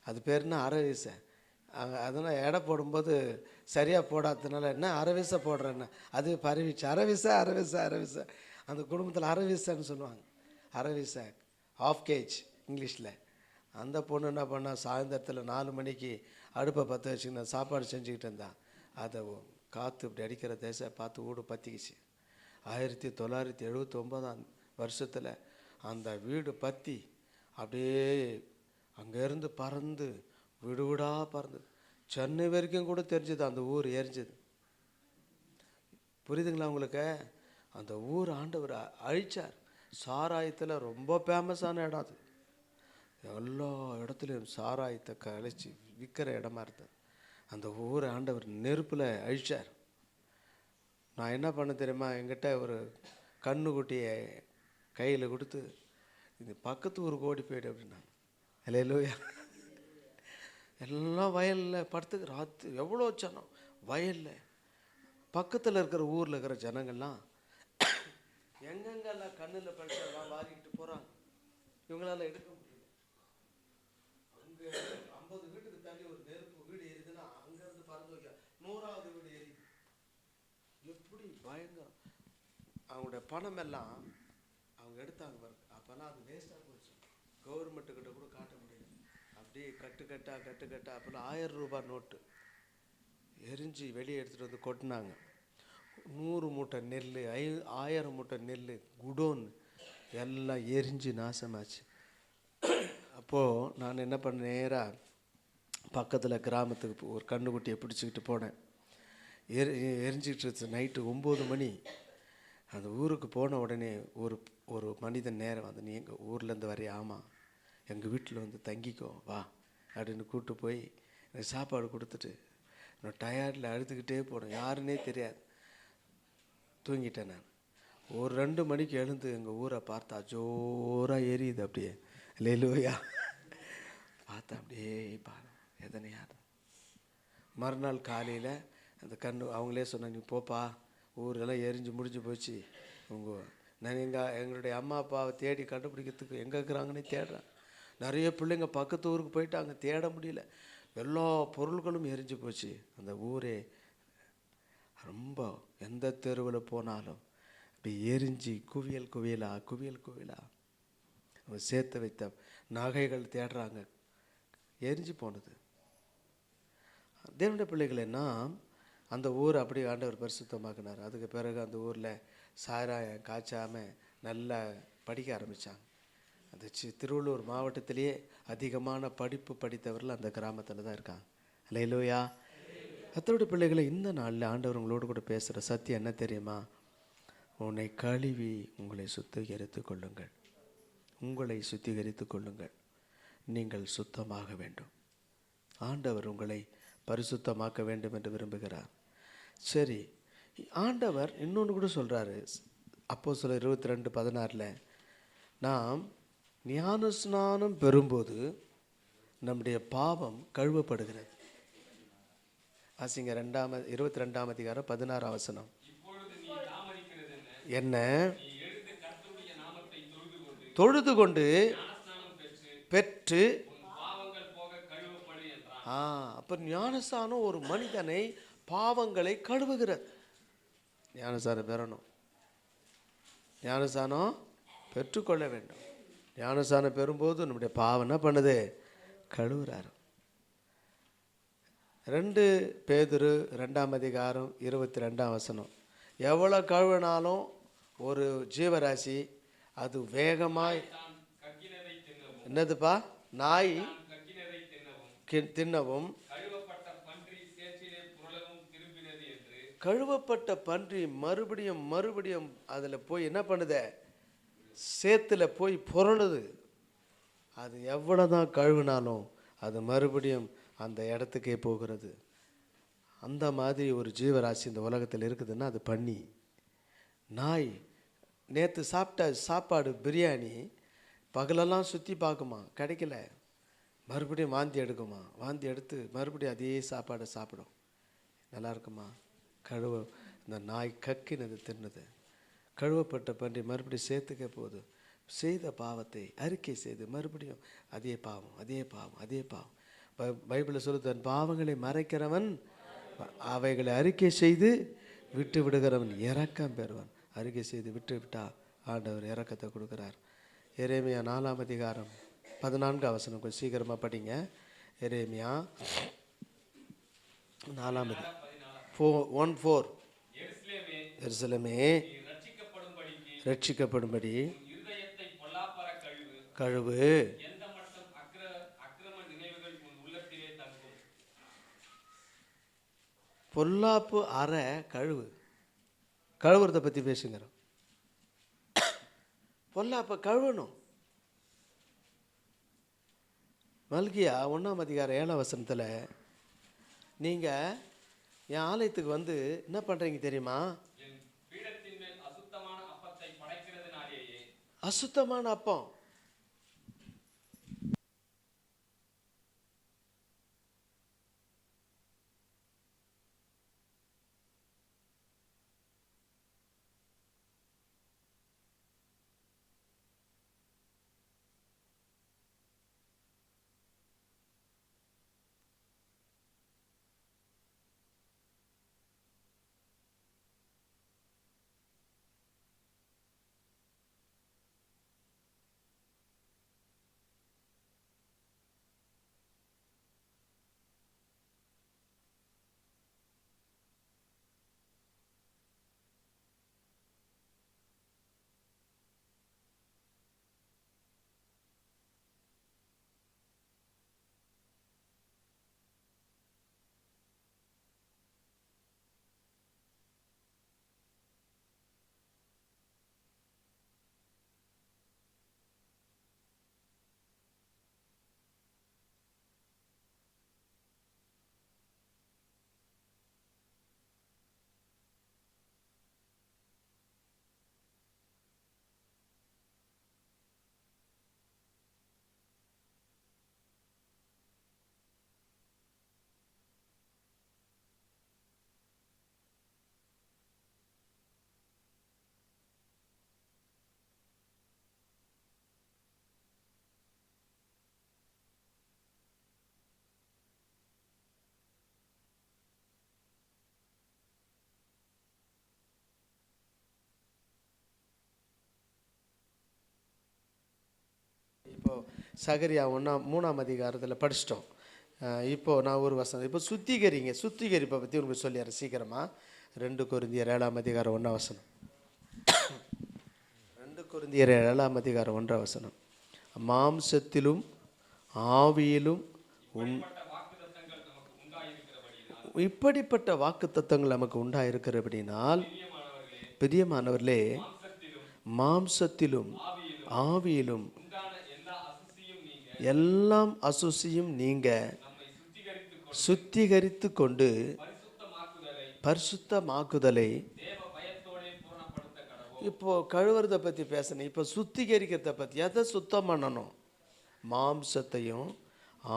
அது பேருன்னா அரவீசை. அதனால் எடை போடும்போது சரியாக போடாததுனால என்ன அரவீசை போடுறேன்னு அது பரவிச்சு. அரவீசை அந்த குடும்பத்தில் அரவீசைன்னு சொல்லுவாங்க. அரவீசை ½ கேஜ் இங்கிலீஷில். அந்த பொண்ணு என்ன பண்ணால் சாயந்தரத்தில் 4 மணிக்கு அடுப்பை பற்ற வச்சுக்கிட்டு சாப்பாடு செஞ்சுக்கிட்டு இருந்தான். அதை காற்று இப்படி அடிக்கிற தேச பார்த்து ஊடு பற்றிக்கிச்சு. 1979 வருஷத்தில் அந்த வீடு பற்றி அப்படியே அங்கேருந்து பறந்து வீடு வீடாக பறந்தது. சென்னை வரைக்கும் கூட தெரிஞ்சது அந்த ஊர் எரிஞ்சது. புரியுதுங்களா உங்களுக்கு? அந்த ஊர் ஆண்டவர் அழிச்சார். சாராயத்தில் ரொம்ப ஃபேமஸான இடம் அது. எல்லா இடத்துலையும் சாராயத்தை கழிச்சு விற்கிற இடமா இருந்தது. அந்த ஊரை ஆண்டவர் நெருப்பில் அழிச்சார். நான் என்ன பண்ண தெரியுமா, என்கிட்ட ஒரு கண்ணுக்குட்டியை கையில் கொடுத்து இது பக்கத்து ஊருக்கு ஓடி போய்டு அப்படின்னாங்க. அல்லேலூயா. எல்லாம் வயலில் படுத்துக்கு ராத்து எவ்வளோ ஜனம் வயலில் பக்கத்தில் இருக்கிற ஊரில் இருக்கிற ஜனங்கள்லாம் எங்கெங்கெல்லாம் கண்ணில் படிச்சதெல்லாம் வாரிக்கிட்டு போகிறாங்க. இவங்களால எடுக்க முடியல. அங்கே 50 வீட்டுக்கு தள்ளி ஒரு நெருப்பு வீடு எரியுதுன்னா அங்கேருந்து பறந்து வைக்க 100வது வீடு எரியுது. எப்படி பயங்கரம். அவங்களுடைய பணம் எல்லாம் அவங்க எடுத்தாங்க பாருங்க. அப்போல்லாம் அது வேஸ்ட்டாக போச்சு. கவர்மெண்ட்டுக்கிட்ட கூட காட்ட முடியல. அப்படியே கட்டு அப்போல்லாம் 1000 ரூபாய் நோட்டு எரிஞ்சு வெளியே எடுத்துகிட்டு வந்து கொட்டினாங்க. 100 மூட்டை நெல், 1000 மூட்டை நெல், குடோன் எல்லாம் எரிஞ்சு நாசமாச்சு. அப்போது நான் என்ன பண்ண, நேராக பக்கத்தில் கிராமத்துக்கு ஒரு கண்ணுக்குட்டியை பிடிச்சிக்கிட்டு போனேன். எரிஞ்சிக்கிட்டு இருந்துச்சு. நைட்டு 9 மணி. அந்த ஊருக்கு போன உடனே ஒரு மனிதன் நேரம் வந்து, நீ எங்கள் ஊர்லேருந்து வரைய? ஆமாம், எங்கள் வீட்டில் வந்து தங்கிக்கோ வா அப்படின்னு கூப்பிட்டு போய் எனக்கு சாப்பாடு கொடுத்துட்டு நான் டயர்டில் அழுதுகிட்டே போனேன். யாருன்னே தெரியாது. தூங்கிட்டேன் நான். ஒரு 2 மணிக்கு எழுந்து எங்கள் ஊரை பார்த்தா ஜோராக எரியுது. அப்படியே அல்லேலூயா. பார்த்தா அப்படியே பாரு எதனையாது. மறுநாள் காலையில் அந்த அவங்களே சொன்னாங்க, நீ போப்பா, ஊரெல்லாம் எரிஞ்சு முடிஞ்சு போச்சு. நான் எங்களுடைய அம்மா அப்பாவை தேடி கண்டுபிடிக்கிறதுக்கு எங்கே இருக்கிறாங்கன்னே தேடுறேன். நிறைய பிள்ளைங்க பக்கத்து ஊருக்கு போயிட்டாங்க, தேட முடியல. எல்லா பொருள்களும் எரிஞ்சு போச்சு. அந்த ஊரே ரொம்ப எந்த தெருவில் போனாலும் இப்படி எரிஞ்சு குவியல் குவியலா சேர்த்து வைத்த நகைகள் தேடுறாங்க, எரிஞ்சு போனது. தேவனுடைய பிள்ளைகளை நாம் அந்த ஊர் அப்படி ஆண்டவர் பரிசுத்தமாக்கினார். அதுக்கு பிறகு அந்த ஊரில் சாராயம் காய்ச்சாமல் நல்லா படிக்க ஆரம்பித்தாங்க. அந்த திருவள்ளூர் மாவட்டத்திலேயே அதிகமான படிப்பு படித்தவர்கள் அந்த கிராமத்தில் தான் இருக்காங்க. அல்லேலூயா. கர்த்தருடைய பிள்ளைகளை, இந்த நாளில் ஆண்டவர் உங்களோடு கூட பேசுகிற சத்தியம் என்ன தெரியுமா? உன்னை கழுவி உங்களை சுத்திகரித்து கொள்ளுங்கள். நீங்கள் சுத்தமாக வேண்டும். ஆண்டவர் உங்களை பரிசுத்தமாக்க வேண்டும் என்று விரும்புகிறார். சரி, ஆண்டவர் இன்னொன்று கூட சொல்கிறாரு. அப்போஸ்தலர் 22:16 நாம் ஞானஸ்நானம் பெறும்போது நம்முடைய பாவம் கழுவப்படுகிறது. வாசிங்க 22ஆம் அதிகாரம் 16ஆம் வசனம். என்ன தொழுது கொண்டு பெற்று அப்ப ஞானஸ்நானம் ஒரு மனிதனை பாவங்களை கழுவுகிறது. ஞானஸ்நானம் பெறணும், ஞானஸ்நானம் பெற்றுக்கொள்ள வேண்டும். ஞானஸ்நானம் பெறும்போது நம்முடைய பாவம் என்ன பண்ணுது? கழுவுறாரு. 2 பேதுரு 2ஆம் அதிகாரம் 22ஆம் வசனம். எவ்வளோ கழுவினாலும் ஒரு ஜீவராசி அது வேகமாய் என்னதுப்பா? நாய் தின்னவும் கழுவப்பட்ட பன்றி மறுபடியும் அதில் போய் என்ன பண்ணுது? சேத்துல போய் புரளுது. அது எவ்வளோதான் கழுவினாலும் அது மறுபடியும் அந்த இடத்துக்கே போகிறது. அந்த மாதிரி ஒரு ஜீவராசி இந்த உலகத்தில் இருக்குதுன்னா அது பன்னி. நாய் நேற்று சாப்பிட்ட சாப்பாடு பிரியாணி பகலெல்லாம் சுற்றி பார்க்குமா, கிடைக்கல, மறுபடியும் வாந்தி எடுக்குமா, வாந்தி எடுத்து மறுபடியும் அதே சாப்பாடை சாப்பிடும். நல்லா இருக்குமா? இந்த நாய் கக்கினது தின்னது. கழுவப்பட்ட பன்றி மறுபடியும் சேர்த்துக்க போகுது. செய்த பாவத்தை அறிக்கை செய்து மறுபடியும் அதே பாவம். பைபிளில் சொல்லு, தன் பாவங்களை மறைக்கிறவன் அவைகளை அறிக்கை செய்து விட்டு விடுகிறவன் இரக்கம் பெறுவான். அறிக்கை செய்து விட்டு விட்டா ஆண்டவர் இரக்கத்தை கொடுக்குறார். எரேமியா 4ஆம் அதிகாரம் 14ஆம் வசனம். கொஞ்சம் சீக்கிரமாக படிங்க. எரேமியா 4ஆம் அதிகாரம் 1:4. எருசலேமே ரட்சிக்கப்படும்படி கழுவு. பொல்லாப்பு அற கழுவு. கழுவுறதை பற்றி பேசுங்கிறோம். பொல்லாப்பை கழுவணும். மல்கியா 1:7 நீங்கள் என் ஆலயத்துக்கு வந்து என்ன பண்ணுறீங்க தெரியுமா? அசுத்தமான அப்பம். இப்போது சகரியா 3 படிச்சிட்டோம். இப்போது நான் ஒரு வசனம் இப்போ சுத்திகரிப்பை பற்றி உங்களுக்கு சொல்லிடுறேன் சீக்கிரமாக. 2 கொரிந்தியர் 7:1 2 கொரிந்தியர் 7:1 மாம்சத்திலும் ஆவியிலும் இப்படிப்பட்ட வாக்குத்தத்தங்கள் நமக்கு உண்டாயிருக்கிறபடினால் பிரியமானவர்களே, மாம்சத்திலும் ஆவியிலும் எல்லாம் அசுசியும் நீங்க சுத்திகரித்து கொண்டு பரிசுத்தமாக்குதலை. இப்போ கழுவுறதை பற்றி பேசணும். இப்போ சுத்திகரிக்கிறத பற்றி. எதை சுத்தம் பண்ணணும்? மாம்சத்தையும்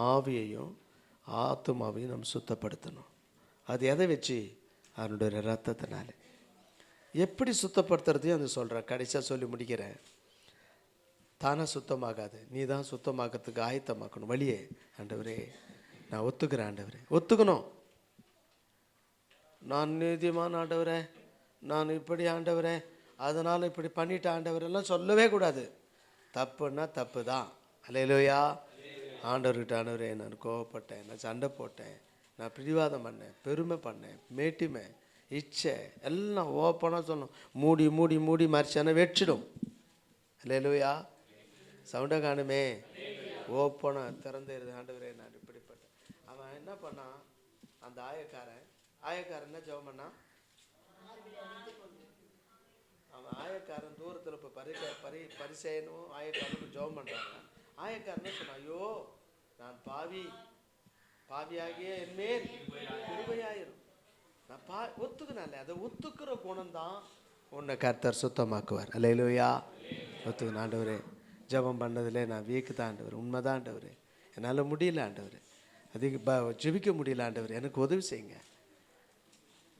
ஆவியையும் ஆத்மாவையும் நம்ம சுத்தப்படுத்தணும். அது எதை வச்சு? அவனுடைய ரத்தத்தினால. எப்படி சுத்தப்படுத்துறதையும் அது சொல்கிறேன். கடைசியாக சொல்லி முடிக்கிறேன். தானாக சுத்தமாகாது. நீ தான் சுத்தமாக்கிறதுக்கு ஆயத்தமாக்கணும் வழியே. ஆண்டவரே நான் ஒத்துக்கிறேன். ஆண்டவரே ஒத்துக்கணும். நான் நீதிமான ஆண்டவரே, நான் இப்படி ஆண்டவரே, அதனால் இப்படி பண்ணிட்டேன் ஆண்டவரெல்லாம் சொல்லவே கூடாது. தப்புன்னா தப்பு தான். அல்லேலூயா. ஆண்டவர்கிட்ட ஆண்டவரே நான் கோவப்பட்டேன், நான் சண்டை போட்டேன், நான் பிடிவாதம் பண்ணேன், பெருமை பண்ணேன், மேட்டிமை, இச்சை எல்லாம் ஓப்பனாக சொல்லணும். மூடி மூடி மூடி மறைச்சான வெற்றிடும். அல்லேலூயா. சவுண்டை காணுமே. ஓப்பனாக திறந்துருது. ஆண்டவரே நான் இப்படிப்பட்டேன். அவன் என்ன பண்ணான்? அந்த ஆயக்காரன் என்ன ஜெபம் பண்ணான்? அவன் ஆயக்காரன் தூரத்தில் இப்போ பரிசேயனும் ஆயக்காரனும் ஜெபம் பண்ணுறாங்க. ஆயக்காரன் சொன்னான், ஐயோ நான் பாவியாகிய என்மேல் கிருபையாயிரும். நான் ஒத்துக்கினால அதை ஒத்துக்கிற குணம்தான் உன்னை கர்த்தர் சுத்தமாக்குவார். அல்லேலூயா. ஒத்துக்கணும். ஆண்டவரே ஜெபம் பண்ணதில் நான் வீக்கு தான் ஆண்டவர், உண்மைதான் ஆண்டவர், என்னால் முடியல ஆண்டவர், அதுக்கு ஜெபிக்க முடியல ஆண்டவர், எனக்கு உதவி செய்யுங்க.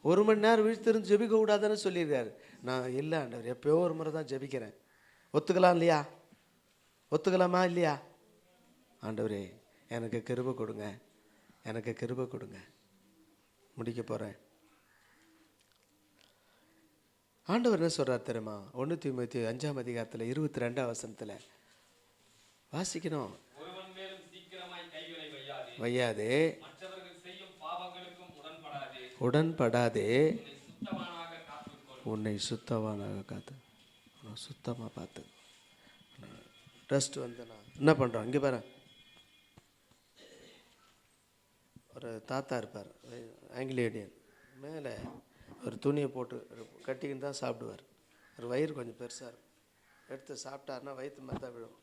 1 மணி நேரம் விழித்திருந்து ஜெபிக்க கூடாதுன்னு சொல்லியிருக்காரு. நான் இல்லை ஆண்டவர், எப்போயோ ஒரு முறை தான் ஜெபிக்கிறேன். ஒத்துக்கலாம் இல்லையா? ஒத்துக்கலாமா இல்லையா? ஆண்டவரே எனக்கு கிருபை கொடுங்க, எனக்கு கிருபை கொடுங்க. முடிக்க போகிறேன். ஆண்டவர் என்ன சொல்கிறார் தெரியுமா? 1 தீமோத்தேயு 5:22 வாசிக்கணும். வையாதே, உடன்படாதே, உன்னை சுத்தவானாக காத்து, சுத்தமாக பார்த்து. டஸ்ட் வந்து நான் என்ன பண்ணுறோம், இங்கே பாரு ஒரு தாத்தா இருப்பார், ஆங்கிலேயன், மேலே ஒரு துணியை போட்டு கட்டிக்கின்னு தான் சாப்பிடுவார். ஒரு வயிறு கொஞ்சம் பெருசாக இருக்கும், எடுத்து சாப்பிட்டாருன்னா வயிற்று மேலே தான் விழும்.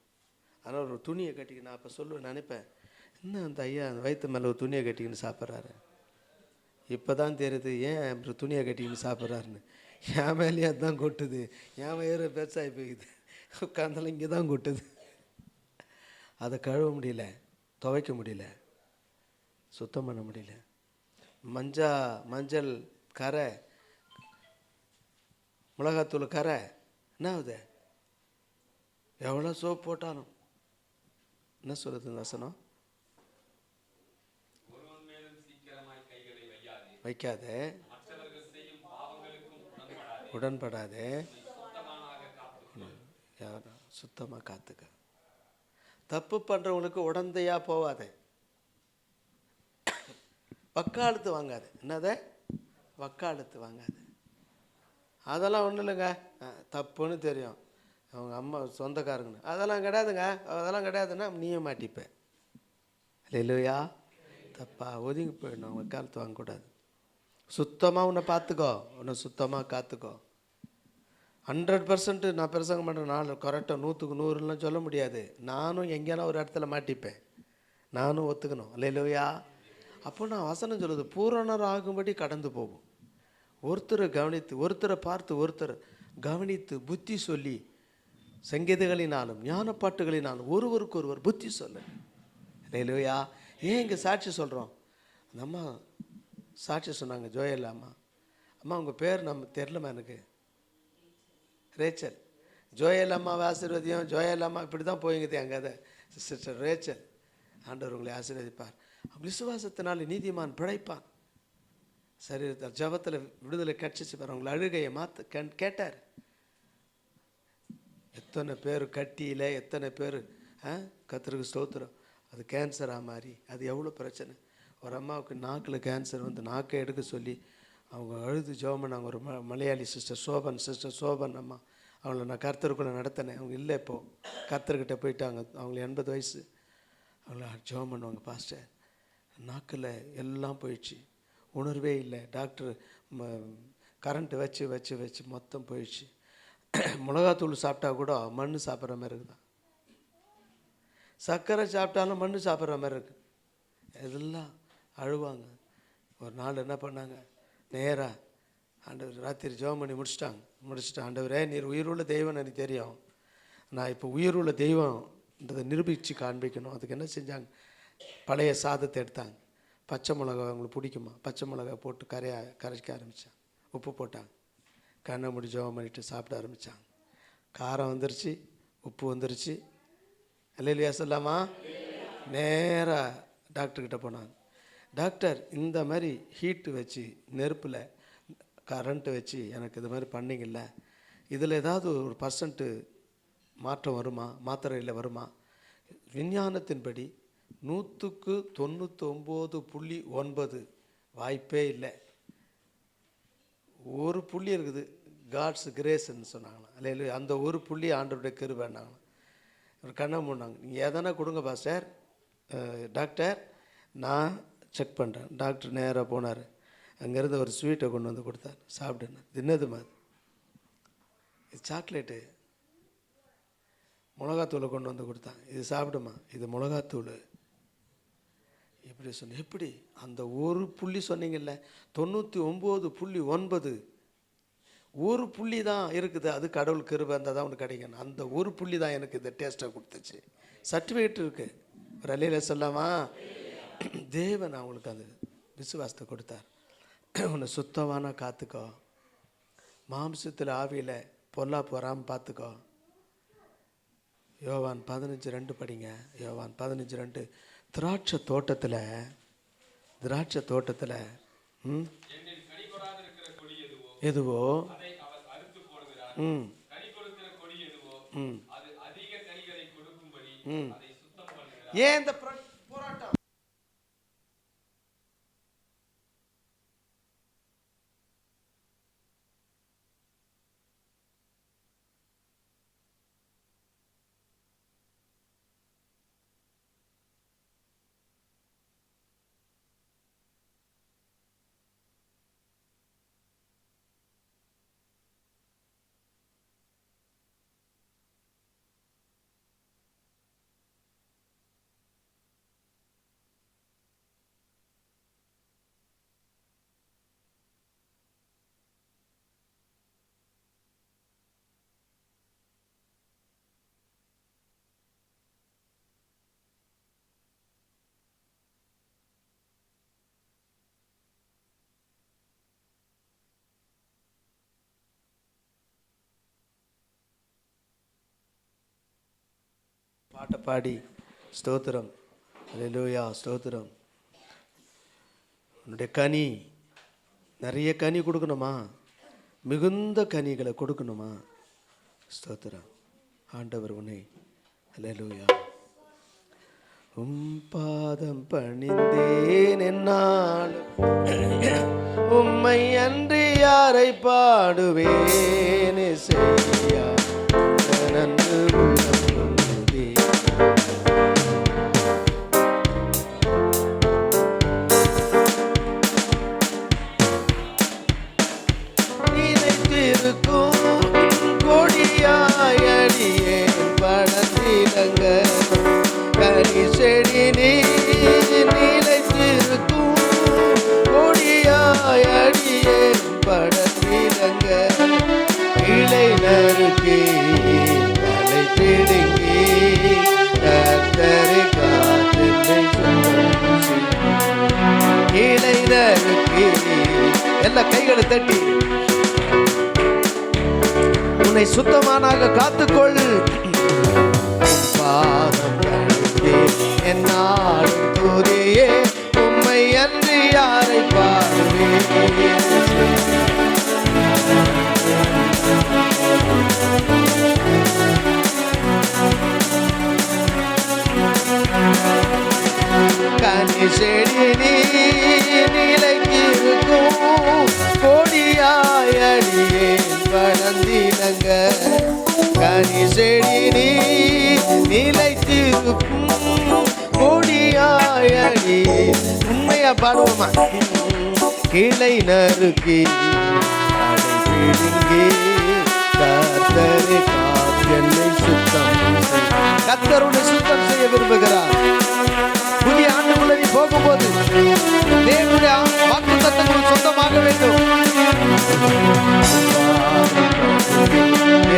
ஆனால் ஒரு துணியை கட்டிக்கின்னு நான் அப்போ சொல்லுவேன், நினைப்பேன், என்ன அந்த ஐயா அந்த வயிற்று மேலே ஒரு துணியை கட்டிக்கின்னு சாப்பிட்றாரு. இப்போ தான் தெரியுது ஏன் அப்புறம் துணியை கட்டிக்கின்னு சாப்பிட்றாருன்னு. என் மேலேயே அதுதான் கொட்டுது, என் வயிறு பெருசாகி போயிடுது, உட்காந்தாலும் இங்கே தான் கொட்டுது. அதை கழுவ முடியல, துவைக்க முடியல, சுத்தம் பண்ண முடியல. மஞ்சள் கரை, மிளகாத்தூள் கரை, என்ன ஆகுது? எவ்வளோ சோப் போட்டாலும் என்ன சொல்லுது வசனம்? வைக்காதே, உடன்படாதே, சுத்தமாக காத்துக்க. தப்பு பண்ணுறவங்களுக்கு உடந்தையா போவாதே, வக்காலத்து வாங்காது. என்னத வக்காலத்து வாங்காது. அதெல்லாம் ஒன்றும் இல்லைங்க, தப்புன்னு தெரியும் அவங்க அம்மா சொந்தக்காரங்கன்னு, அதெல்லாம் கிடையாதுங்க, அதெல்லாம் கிடையாதுன்னா நீயும் மாட்டிப்பேன். இல்லையா? தப்பா ஒதுங்கி போயிடணும், வக்காலத்து வாங்கக்கூடாது. சுத்தமாக உன்னை பார்த்துக்கோ, உன்னை சுத்தமாக காத்துக்கோ. 100% நான் பிரசங்கம் பண்ணுற நாள் கரெக்டாக 100க்கு 100லாம் சொல்ல முடியாது. நானும் எங்கேனா ஒரு இடத்துல மாட்டிப்பேன், நானும் ஒத்துக்கணும். இல்லையா? அப்போ நான் வசனம் சொல்லுது, பூரணர் ஆகும்படி கடந்து போகும். ஒருத்தரை கவனித்து, ஒருத்தரை பார்த்து, ஒருத்தர் கவனித்து புத்தி சொல்லி, சங்கீதங்களினாலும் ஞானப்பாட்டுகளினாலும் ஒருவருக்கு ஒருவர் புத்தி சொல்ல. இல்லையா? ஏன் இங்கே சாட்சி சொல்கிறோம்? அந்த அம்மா சாட்சி சொன்னாங்க, ஜோயல் அம்மா. அம்மா உங்கள் பேர் நம்ம தெரிலமா எனக்கு, ரேச்சல். ஜோயல் அம்மாவை ஆசீர்வதியும், ஜோயல் அம்மா இப்படி தான் போய்ங்குது என் கதை. சிஸ்டர் ரேச்சல், ஆண்டவர் உங்களை ஆசீர்வதிப்பார். விசுவாசத்தினால நீதிமான் பிழைப்பான். சரீரத்தில் ஜபத்தில் விடுதலை கட்சிச்சு பாரு. உங்களை அழுகையை கேட்டார். எத்தனை பேர் கட்டியில், எத்தனை பேர் கர்த்தருக்கு ஸ்தோத்திரம், அது கேன்சராக மாறி அது எவ்வளோ பிரச்சனை. ஒரு அம்மாவுக்கு நாக்கில் கேன்சர் வந்து நாக்கை எடுக்க சொல்லி அவங்க அழுது ஜெபம் பண்ணாங்க. ஒரு மலையாளி சிஸ்டர் சோபன் அம்மா, அவங்கள நான் கர்த்தருக்குள்ளே நடத்தினேன். அவங்க இல்லை, இப்போது கர்த்தர்கிட்ட போயிட்டாங்க. அவங்களுக்கு 80 வயசு. அவங்கள ஜெபம் பண்ணுவாங்க, பாஸ்டர் நாக்கில் எல்லாம் போயிடுச்சு, உணர்வே இல்லை. டாக்டர் கரண்ட்டு வச்சு வச்சு வச்சு மொத்தம் போயிடுச்சு. மிளகாத்தூள் சாப்பிட்டா கூட மண் சாப்பிட்ற மாதிரி இருக்குதான், சர்க்கரை சாப்பிட்டாலும் மண் சாப்பிட்ற மாதிரி இருக்குது. இதெல்லாம் அழுவாங்க. ஒரு நாள் என்ன பண்ணாங்க, நேராக ஆண்டவர் ராத்திரி ஜெபம் பண்ணி முடிச்சுட்டு, ஆண்டவரே நீர் உயிருள்ள தெய்வம் எனக்கு தெரியும், நான் இப்போ உயிருள்ள தெய்வம்ன்றதை நிரூபித்து காண்பிக்கணும். அதுக்கு என்ன செஞ்சாங்க, பழைய சாதத்தை எடுத்தாங்க, பச்சை மிளகா அவங்களுக்கு பிடிக்குமா, பச்சை மிளகா போட்டு கரைக்க ஆரம்பித்தாங்க, உப்பு போட்டாங்க, கண்ணை மூடி ஜெபம் பண்ணிட்டு சாப்பிட ஆரம்பித்தாங்க. காரம் வந்துருச்சு, உப்பு வந்துருச்சு. அல்லேலூயா சொல்லாமா? நேராக டாக்டர்கிட்ட போனாங்க. டாக்டர் இந்த மாதிரி ஹீட்டு வச்சு நெருப்பில் கரண்ட்டு வச்சு எனக்கு இது மாதிரி பண்ணிங்கல்ல, இதில் ஏதாவது ஒரு % மாற்றம் வருமா, மாத்திரையில் வருமா? விஞ்ஞானத்தின்படி 100க்கு 99.9 வாய்ப்பே இல்லை. ஒரு புள்ளி இருக்குது, காட்ஸ் கிரேஸ்ன்னு சொன்னாங்களாம். அல்ல அந்த ஒரு புள்ளி ஆண்டவருடைய கிருபைன்னாங்களாம். ஒரு கண்ணை மூடினாங்க. நீங்கள் எதனா கொடுங்க பாஸ்டர், டாக்டர் நான் செக் பண்ணுறேன். டாக்டர் நேராக போனார், அங்கேருந்து ஒரு ஸ்வீட்டை கொண்டு வந்து கொடுத்தார், சாப்பிடுன்னு. இது என்னதுமா? இது சாக்லேட்டு, மிளகாத்தூளை கொண்டு வந்து கொடுத்தாங்க, இது சாப்பிடுமா, இது மிளகாத்தூள். எப்படி சொன்ன, எப்படி அந்த ஒரு புள்ளி சொன்னீங்கல்ல, 99.9 ஒரு புள்ளி தான் இருக்குது. அது கடவுள் கிருபை இருந்தால் தான் உனக்கு கிடைக்கணும். அந்த ஒரு புள்ளி தான் எனக்கு இந்த டேஸ்ட்டை கொடுத்துச்சு. சர்டிஃபிகேட் இருக்குது. ஒரு அல்லேலூயா சொல்லாமா? தேவன் அவங்களுக்கு அந்த விசுவாசத்தை கொடுத்தார். உன்னை சுத்தமான காத்துக்கோ, மாம்சத்தில் ஆவியில் பொல்லாப்பு வராமல் பார்த்துக்கோ. யோவான் 15:2 படிங்க. யோவான் 15:2. திராட்சை தோட்டத்தில் எதுவோ ஏன் இந்த போராட்டம்? பாட்டை பாடி ஸ்தோத்திரம். அல்லேலூயா, ஸ்தோத்திரம். உன்னுடைய கனி, நிறைய கனி கொடுக்கணுமா? மிகுந்த கனிகளை கொடுக்கணுமா? ஸ்தோத்திரம். ஆண்டவர் உன்னை, அல்லேலூயா. பாதம் பணிந்தேன் என்னாலும், உம்மை அன்றி யாரை பாடுவேன் செய்யா நன்று உள்ளே. நினைத்திருக்கும் கொடியாயடியே படத்திலங்க கனி செடி நிலைத்திருக்கும் கொடியாயடியே படத்திலங்க இலை நறுக்கி தலை பிடுங்கி கர்த்தரை காத்திரை இலை நறுக்கி எல்லா கைகளை தட்டி உன்னை சுத்தமானாக காத்துக்கொள். பாதம் என்னாலும் துதியே உம்மை அன்றி யாரை பாடுவேன். கனி செடி நிலைக்கிருக்கும் கொடியாயடியே படந்திலங்க கனி செடி நிலைத்திருக்கும் கொடியாயடி. உண்மையா பாடுவோமா? கிளை நறுக்கி அதை பிடுங்கி கர்த்தரை காத்தென்னை சுத்தம் செய். கர்த்தர் உன்னை சுத்தம் செய்ய விரும்புகிறார். புதிய ஆண்டுக்குள்ள நீ போகும்போது தேவனுடைய வாக்குத்தத்தங்கள் சொந்தமாக வேண்டும்.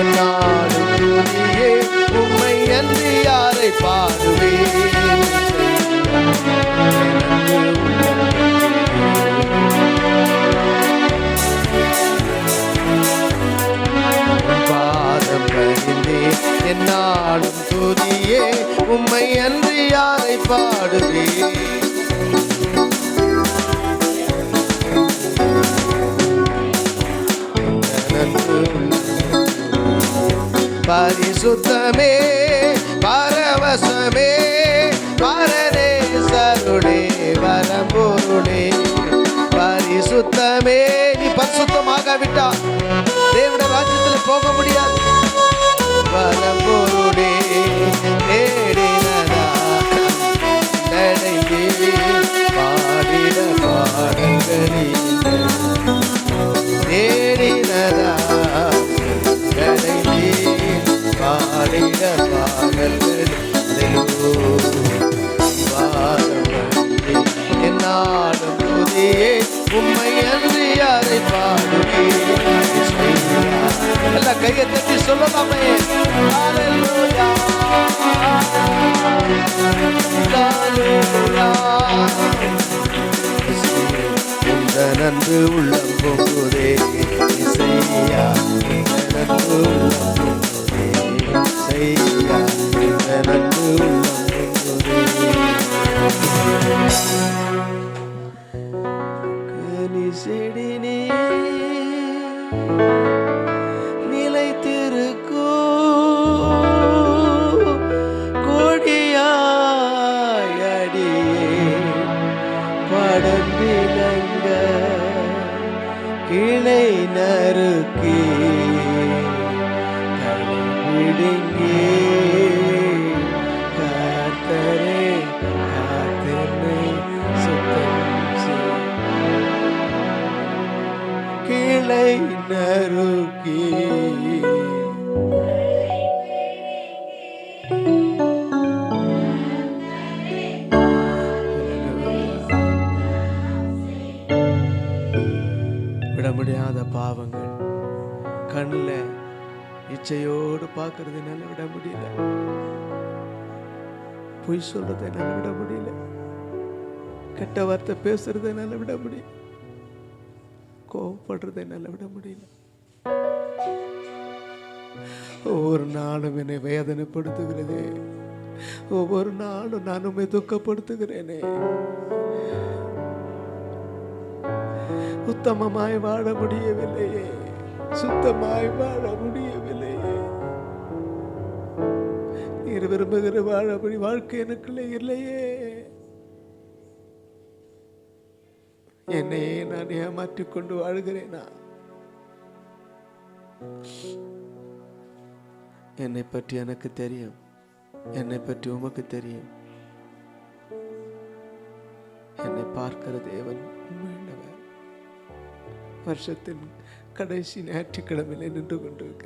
என்னாலும் துதியே உம்மை அன்றி யாரை பாடுவேன். பாதம் பணிந்தேன் என்னாலும் துதியே உம்மை அன்றி யாரை பாடுவேன். பரிசுத்தமே பரவசமே பரதேசருடே வரம்பொருளே. பரிசுத்தமே, நீ பரிசுத்தமாகாவிட்டா தேவனுடைய ராஜ்யத்தில் போக முடியாது. வரம்பொருளே தேடினதா நடையே பாடின பாடங்களில் தேடினதா நடையே பாடின பாடல்கள் என்னாலும் புதியே உம்மை அன்றி யாரை பாடுவேன். எல்லாம் கையை தட்டி சொல்லலாமே. ஹல்லேலூயா ஹல்லேலூயா. இந்த நன்று உள்ளம் பொங்குதே இசையா, இந்த நன்று உள்ளம் பொங்குதே இசையா, இந்த நன்று உள்ளம் பொங்குதே. கனி செடி நிலைத்திருக்கோ கொடியாயடியே படந்திலங்க கிளை நறுக்கி தலை பிடுங்கி கர்த்தரே காத்தென்னை சுத்தம் செய். கிளை நறுக்கி விட முடியாத பாவங்கள் கண்ணில் இச்சையோடு பார்க்கறது என்னால விட முடியல. பொய் சொல்றது என்னால விட முடியல. கெட்ட வார்த்தை பேசுறது என்னால விட முடியல. கோவப்படுறது என்னால விட முடியல. ஒவ்வொரு நாளும் என்னை வேதனைப்படுத்துகிறதே. ஒவ்வொரு நாளும் நான் உம்மை துக்கப்படுத்துகிறேனே. உத்தமமாய் வாழ முடியவில்லையே, சுத்தமாய் வாழ முடியவில்லையே. நீர் விரும்புகிற வாழபடி வாழ்க்கை எனக்குள்ளே இல்லையே. என்னையே நான் ஏமாற்றிக் கொண்டு வாழ்கிறேனா? என்னை பற்றி எனக்கு தெரியும், என்னை பற்றி உமக்கு தெரியும். என்னை பார்க்கிற தேவன் உண்மையுள்ளவர். வருஷத்தின் கடைசி ஞாயிற்றுக்கிழமையில் நின்று கொண்டிருக்க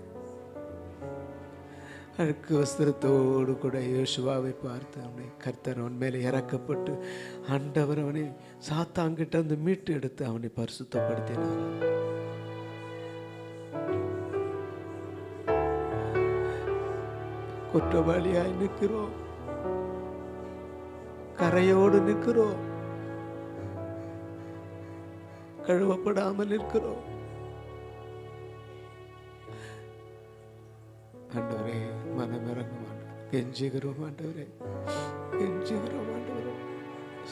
அழுக்கு வஸ்திரத்தோடு கூட யோசுவாவை பார்த்து அவனை கர்த்தர் அவன் மேலே இறக்கப்பட்டு ஆண்டவர் அவனை சாத்தாங்கிட்ட வந்து மீட்டு எடுத்து அவனை பரிசுத்தப்படுத்தினார். குற்றவாளியாய் நிற்கிறோம், கரையோடு நிற்கிறோம், கழுவப்படாமல் நிற்கிறோம். ஆண்டவரே மனமிறங்க மாட்டோம், கெஞ்சுகிறோம் ஆண்டவரே, கெஞ்சுகிறோம் ஆண்டவரே.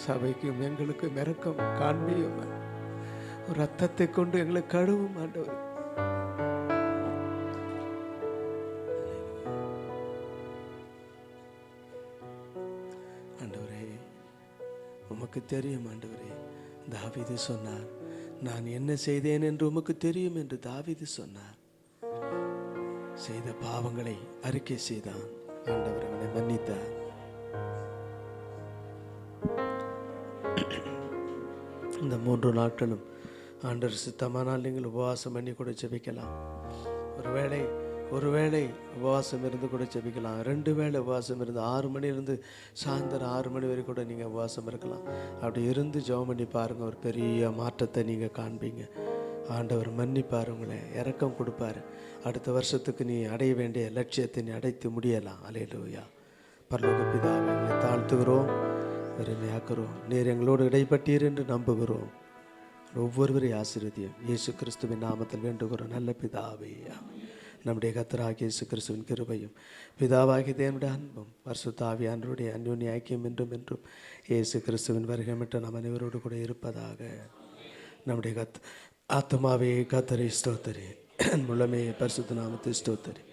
சபைக்கும் எங்களுக்கும் இறக்கம் காண்பியும், ரத்தத்தை கொண்டு எங்களை கழுவும் ஆண்டவரே. ஆண்டவரே உமக்கு தெரியும் ஆண்டவரே. தாவீது சொன்னார், நான் என்ன செய்தேன் என்று உமக்கு தெரியும் என்று தாவீது சொன்னார். செய்த பாவங்களை அறிக்கை செய்தான், ஆண்டவர் அவனை மன்னித்தார். இந்த 3 நாட்களும் ஆண்டவர் சித்தமானால் நீங்கள் உபவாசம் பண்ணி கூட ஜெபிக்கலாம். ஒருவேளை உபவாசம் இருந்து கூட ஜெபிக்கலாம். 2 வேளை உபவாசம் இருந்து 6 மணிலிருந்து சாயந்தரம் 6 மணி வரை கூட நீங்கள் உபவாசம் இருக்கலாம். அப்படி இருந்து ஜெபம் பண்ணி பாருங்கள், ஒரு பெரிய மாற்றத்தை நீங்கள் காண்பீங்க. ஆண்டவர் மன்னிப்பார், உங்களை இரக்கம் கொடுப்பார். அடுத்த வருஷத்துக்கு நீ அடைய வேண்டிய லட்சியத்தை நீ அடைத்து முடியலாம். அல்லேலூயா. பரலோக பிதாவே, எங்களை தாழ்த்துகிறோம், பெருமையாக்குறோம். நீர் எங்களோடு இடைப்பட்டீர் என்று நம்புகிறோம். ஒவ்வொருவரை ஆசீர்வதியும் இயேசு கிறிஸ்துவின் நாமத்தில் வேண்டுகிறோம் நல்ல பிதாவே. நம்முடைய கர்த்தராகிய இயேசு கிறிஸ்துவின் கிருபையும் பிதாவாகிய தேவனுடைய அன்பும் பரிசுத்த ஆவியானவருடைய அன்யோன்ய ஐக்கியம் என்றும் என்றும் இயேசு கிறிஸ்துவின் வருகைமிட்டு நம் அனைவரோடு கூட இருப்பதாக. நம்முடைய ஆத்மாவே கர்த்தரை ஸ்தோத்திரி, முழுமே பரிசுத்த நாமத்தை ஸ்தோத்திரி.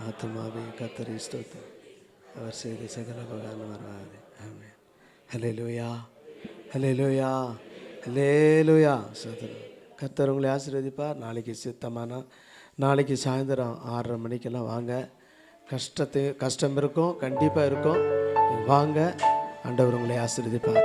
ஆத்மாவே கர்த்தரை ஸ்தோத்திரி, அவர் செய்த சகல உபகாரம் வராது. ஆமென். ஹல்லேலூயா, ஹல்லேலூயா, ஹல்லேலூயா. ஸ்தோத்திரம். கர்த்தர் உங்களை ஆசீர்வதிப்பார். நாளைக்கு சித்தமானா நாளைக்கு சாயந்தரம் 6:30 மணிக்கெல்லாம் வாங்க. கஷ்டம் இருக்கும், கண்டிப்பாக இருக்கும். வாங்க, ஆண்டவர் உங்களை ஆசீர்வதிப்பார்.